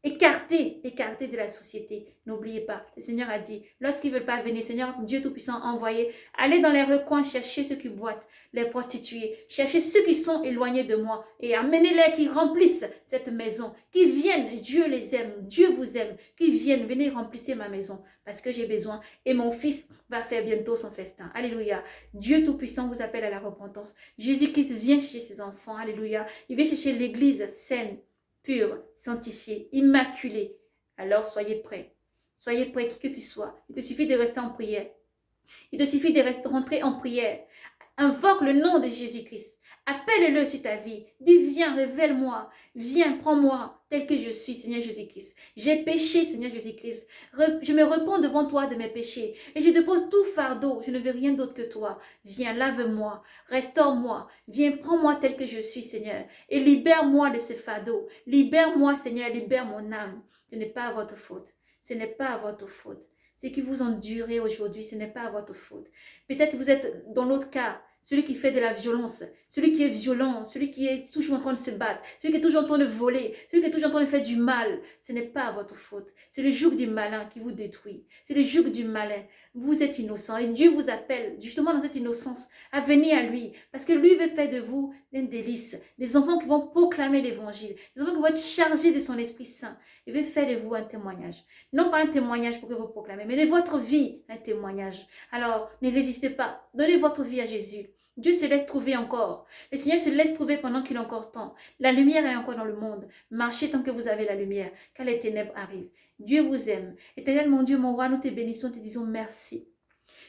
[SPEAKER 1] écarté de la société. N'oubliez pas, le Seigneur a dit, lorsqu'ils ne veulent pas venir, Seigneur Dieu Tout-Puissant a envoyé, allez dans les recoins, chercher ceux qui boitent, les prostituées, chercher ceux qui sont éloignés de moi et amenez-les qui remplissent cette maison, qui viennent, Dieu les aime, Dieu vous aime, qui viennent, venez remplir ma maison parce que j'ai besoin et mon fils va faire bientôt son festin. Alléluia. Dieu Tout-Puissant vous appelle à la repentance. Jésus-Christ vient chercher ses enfants. Alléluia. Il vient chercher l'église saine, pure, sanctifiée, immaculée. Alors soyez prêts. Soyez prêts, qui que tu sois. Il te suffit de rester en prière. Il te suffit de rentrer en prière. Invoque le nom de Jésus-Christ. Appelle-le sur ta vie. Dis, viens, révèle-moi. Viens, prends-moi tel que je suis, Seigneur Jésus-Christ. J'ai péché, Seigneur Jésus-Christ. Je me repens devant toi de mes péchés. Et je dépose tout fardeau. Je ne veux rien d'autre que toi. Viens, lave-moi. Restaure-moi. Viens, prends-moi tel que je suis, Seigneur. Et libère-moi de ce fardeau. Libère-moi, Seigneur. Libère mon âme. Ce n'est pas à votre faute. Ce n'est pas à votre faute. Ce qui vous endurez aujourd'hui, ce n'est pas à votre faute. Peut-être vous êtes dans l'autre cas, celui qui fait de la violence, celui qui est violent, celui qui est toujours en train de se battre, celui qui est toujours en train de voler, celui qui est toujours en train de faire du mal. Ce n'est pas à votre faute. C'est le joug du malin qui vous détruit. C'est le joug du malin. Vous êtes innocent et Dieu vous appelle justement dans cette innocence à venir à lui parce que lui veut faire de vous un délice, des enfants qui vont proclamer l'évangile, des enfants qui vont être chargés de son Esprit Saint. Il veut faire de vous un témoignage. Non pas un témoignage pour que vous proclamez, mais de votre vie un témoignage. Alors, ne résistez pas. Donnez votre vie à Jésus. Dieu se laisse trouver encore. Le Seigneur se laisse trouver pendant qu'il a encore temps. La lumière est encore dans le monde. Marchez tant que vous avez la lumière, car les ténèbres arrivent. Dieu vous aime. Éternel, mon Dieu, mon roi, nous te bénissons, te disons merci.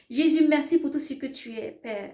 [SPEAKER 1] Jésus, merci pour tout ce que tu es, Père.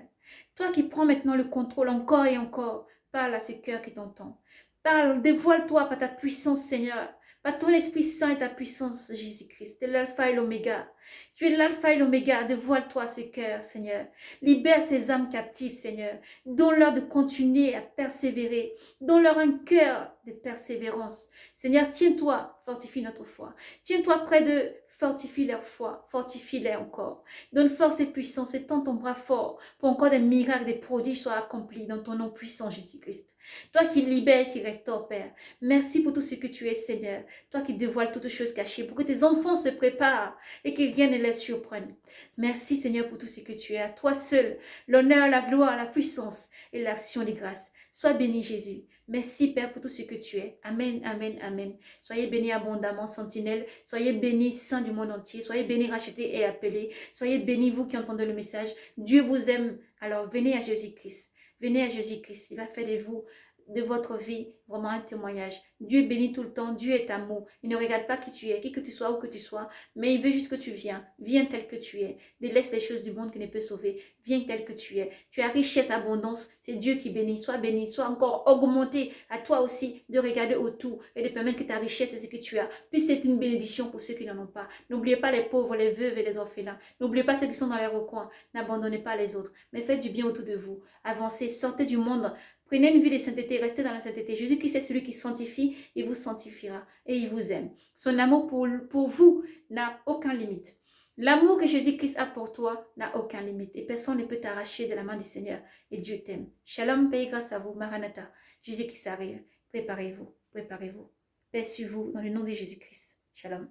[SPEAKER 1] Toi qui prends maintenant le contrôle encore et encore, parle à ce cœur qui t'entend. Parle, dévoile-toi par ta puissance, Seigneur. Par ton Esprit Saint et ta puissance, Jésus-Christ. Tu es l'alpha et l'oméga. Tu es l'alpha et l'oméga. Dévoile-toi à ce cœur, Seigneur. Libère ces âmes captives, Seigneur. Donne-leur de continuer à persévérer. Donne-leur un cœur de persévérance. Seigneur, tiens-toi, fortifie notre foi. Tiens-toi près de fortifie leur foi, fortifie-les encore. Donne force et puissance et tends ton bras fort pour encore des miracles, des prodiges soient accomplis dans ton nom puissant, Jésus-Christ. Toi qui libères, qui restaure, Père. Merci pour tout ce que tu es, Seigneur. Toi qui dévoiles toutes choses cachées pour que tes enfants se préparent et que rien ne les surprenne. Merci, Seigneur, pour tout ce que tu es. À toi seul, l'honneur, la gloire, la puissance et l'action des grâces. Sois béni, Jésus. Merci, Père, pour tout ce que tu es. Amen, amen, amen. Soyez bénis abondamment, sentinelle. Soyez bénis, saints du monde entier. Soyez bénis, rachetés et appelés. Soyez bénis, vous qui entendez le message. Dieu vous aime. Alors, venez à Jésus-Christ. Venez à Jésus-Christ. Il va faire de vous de votre vie vraiment un témoignage. Dieu bénit tout le temps, Dieu est amour. Il ne regarde pas qui tu es, qui que tu sois, où que tu sois, mais il veut juste que tu viennes. Viens tel que tu es. Délaisse les choses du monde qui ne peut sauver. Viens tel que tu es. Tu as richesse, abondance. C'est Dieu qui béni, soit encore augmenté à toi aussi de regarder autour et de permettre que ta richesse et ce que tu as puisse être une bénédiction pour ceux qui n'en ont pas. N'oubliez pas les pauvres, les veuves et les orphelins. N'oubliez pas ceux qui sont dans les recoins. N'abandonnez pas les autres, mais faites du bien autour de vous. Avancez, sortez du monde. Prenez une vie de sainteté, restez dans la sainteté. Jésus-Christ est celui qui sanctifie, il vous sanctifiera et il vous aime. Son amour pour vous n'a aucune limite. L'amour que Jésus-Christ a pour toi n'a aucune limite et personne ne peut t'arracher de la main du Seigneur et Dieu t'aime. Shalom, paix grâce à vous, Maranatha. Jésus-Christ arrive. Préparez-vous, préparez-vous. Paix sur vous dans le nom de Jésus-Christ. Shalom.